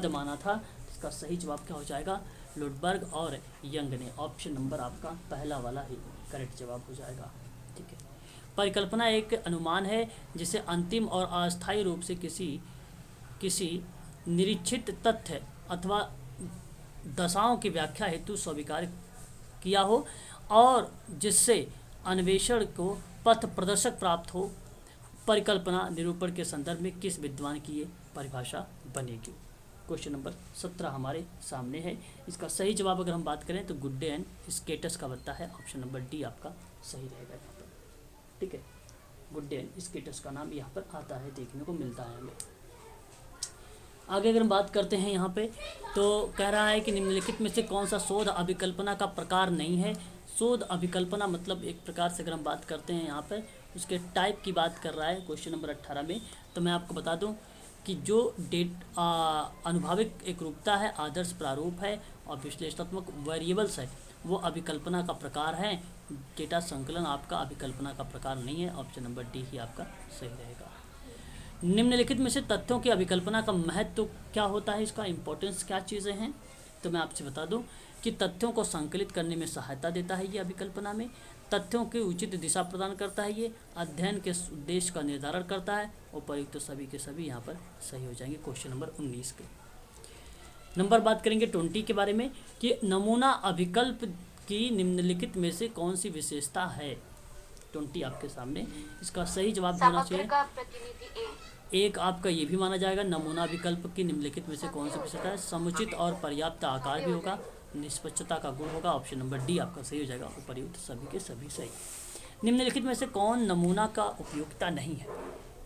माना था। इसका सही जवाब क्या हो जाएगा, लुडबर्ग और यंग ने। ऑप्शन नंबर आपका पहला वाला ही करेक्ट जवाब हो जाएगा। ठीक है। परिकल्पना एक अनुमान है जिसे अंतिम और अस्थायी रूप से किसी निरीक्षित तथ्य अथवा दशाओं की व्याख्या हेतु स्वीकार किया हो और जिससे अन्वेषण को पथ प्रदर्शक प्राप्त हो। परिकल्पना निरूपण के संदर्भ में किस विद्वान की ये परिभाषा बनेगी। क्वेश्चन नंबर 17 हमारे सामने है। इसका सही जवाब अगर हम बात करें तो गुड्डे एंड स्केटस का बनता है। ऑप्शन नंबर डी आपका सही रहेगा यहाँ पर। ठीक है, गुड्डे एंड स्केटस का नाम यहाँ पर आता है, देखने को मिलता है हमें। आगे अगर हम बात करते हैं यहाँ पे तो कह रहा है कि निम्नलिखित में से कौन सा शोध अभिकल्पना का प्रकार नहीं है। शोध अभिकल्पना मतलब एक प्रकार से अगर हम बात करते हैं यहाँ पर उसके टाइप की बात कर रहा है क्वेश्चन नंबर 18 में। तो मैं आपको बता दूं कि जो अनुभाविक एकरूपता है, आदर्श प्रारूप है और विश्लेषणात्मक वेरिएबल्स है वो अभिकल्पना का प्रकार है। डेटा संकलन आपका अभिकल्पना का प्रकार नहीं है। ऑप्शन नंबर डी ही आपका सही रहेगा। निम्नलिखित में से तथ्यों की अभिकल्पना का महत्व क्या होता है, इसका इम्पोर्टेंस क्या चीज़ें हैं। तो मैं आपसे बता दूं कि तथ्यों को संकलित करने में सहायता देता है ये अभिकल्पना में। तथ्यों की उचित दिशा प्रदान करता है ये। अध्ययन के उद्देश्य का निर्धारण करता है। उपर्युक्त तो सभी के सभी यहाँ पर सही हो जाएंगे क्वेश्चन नंबर 19 के। नंबर बात करेंगे 20 के बारे में कि नमूना अभिकल्प की निम्नलिखित में से कौन सी विशेषता है। 20 आपके सामने, इसका सही जवाब होना चाहिए। का प्रतिनिधि एक आपका ये भी माना जाएगा नमूना विकल्प की निम्नलिखित में से कौन सी विशेषता है। समुचित और पर्याप्त आकार भी होगा, निष्पक्षता का गुण होगा। ऑप्शन नंबर डी आपका सही हो जाएगा। उपर्युक्त सभी के सभी सही। निम्नलिखित में से कौन नमूना का उपयोगिता नहीं है।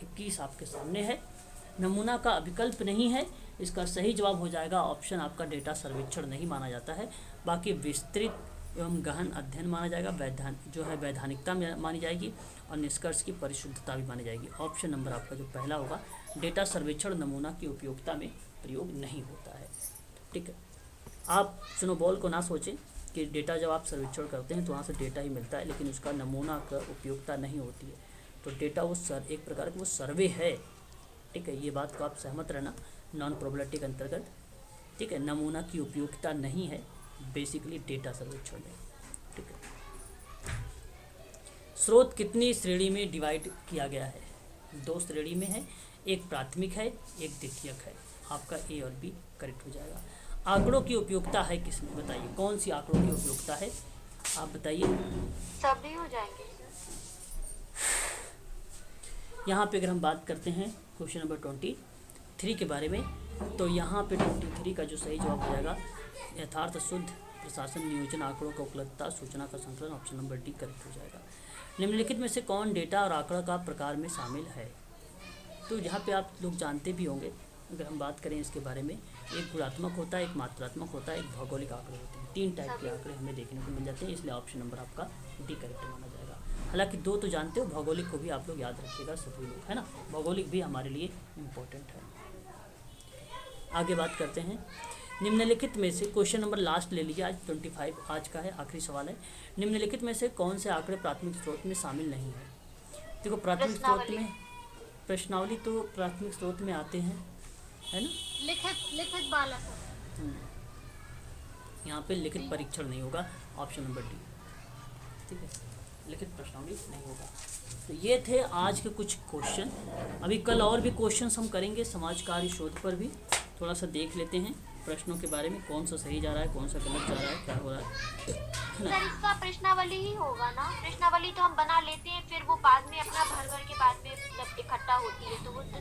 21 आपके सामने है, नमूना का विकल्प नहीं है। इसका सही जवाब हो जाएगा ऑप्शन आपका डेटा सर्वेक्षण नहीं माना जाता है। बाकी विस्तृत एवं गहन अध्ययन माना जाएगा। वैधानिकता मानी जाएगी और निष्कर्ष की परिशुद्धता भी मानी जाएगी। ऑप्शन नंबर आपका जो पहला होगा डेटा सर्वेक्षण नमूना की उपयोगिता में प्रयोग नहीं होता है। ठीक है, आप स्नोबॉल को ना सोचें कि डेटा जब आप सर्वेक्षण करते हैं तो वहाँ से डेटा ही मिलता है, लेकिन उसका नमूना का उपयोगिता नहीं होती है। तो डेटा वो एक प्रकार का वो सर्वे है। ठीक है, ये बात को आप सहमत रहना नॉन प्रोबेबिलिटी के अंतर्गत। ठीक है, नमूना की उपयोगिता नहीं है बेसिकली डेटा सर्वेक्षण में। ठीक है, स्रोत कितनी श्रेणी में डिवाइड किया गया है। 2 श्रेणी में है, एक प्राथमिक है एक द्वितीयक है। आपका ए और बी करेक्ट हो जाएगा। आंकड़ों की उपयोगिता है किसमें, बताइए कौन सी आंकड़ों की उपयोगिता है, आप बताइए। सभी हो जाएंगे। यहाँ पे अगर हम बात करते हैं क्वेश्चन नंबर 23 के बारे में तो यहाँ पे 23 का जो सही जवाब हो जाएगा यथार्थ शुद्ध प्रशासन नियोजन आंकड़ों का उपलब्धता सूचना का संकलन। ऑप्शन नंबर डी करेक्ट हो जाएगा। निम्नलिखित में से कौन डेटा और आंकड़ा का प्रकार में शामिल है। तो यहाँ पे आप लोग जानते भी होंगे अगर हम बात करें इसके बारे में, एक गुणात्मक होता है, एक मात्रात्मक होता है, एक भौगोलिक आंकड़े होते हैं। 3 टाइप के आंकड़े हमें देखने को मिल जाते हैं, इसलिए ऑप्शन नंबर आपका डी करेक्ट माना जाएगा। हालांकि 2 तो जानते हो, भौगोलिक को भी आप लोग याद रखिएगा सभी लोग, है ना। भौगोलिक भी हमारे लिए इम्पोर्टेंट है। आगे बात करते हैं निम्नलिखित में से क्वेश्चन नंबर लास्ट ले लीजिए, आज 25 आज का है, आखिरी सवाल है। निम्नलिखित में से कौन से आंकड़े प्राथमिक स्रोत में शामिल नहीं है। देखो प्राथमिक स्रोत में प्रश्नावली तो प्राथमिक स्रोत में आते हैं, है ना। लिखित बालक यहाँ पे लिखित परीक्षण नहीं होगा। Option number D. ठीक है, लिखित प्रश्नावली नहीं होगा। तो ये थे आज के कुछ क्वेश्चन। अभी कल और भी क्वेश्चंस हम करेंगे समाज कार्य शोध पर भी। थोड़ा सा देख लेते हैं प्रश्नों के बारे में, कौन सा सही जा रहा है कौन सा गलत जा रहा है, क्या हो रहा है ना। सर इसका प्रश्नावली ही होगा ना। प्रश्नावली तो हम बना लेते हैं, फिर वो बाद में अपना भर के बाद में मतलब इकट्ठा होती है, तो वो तो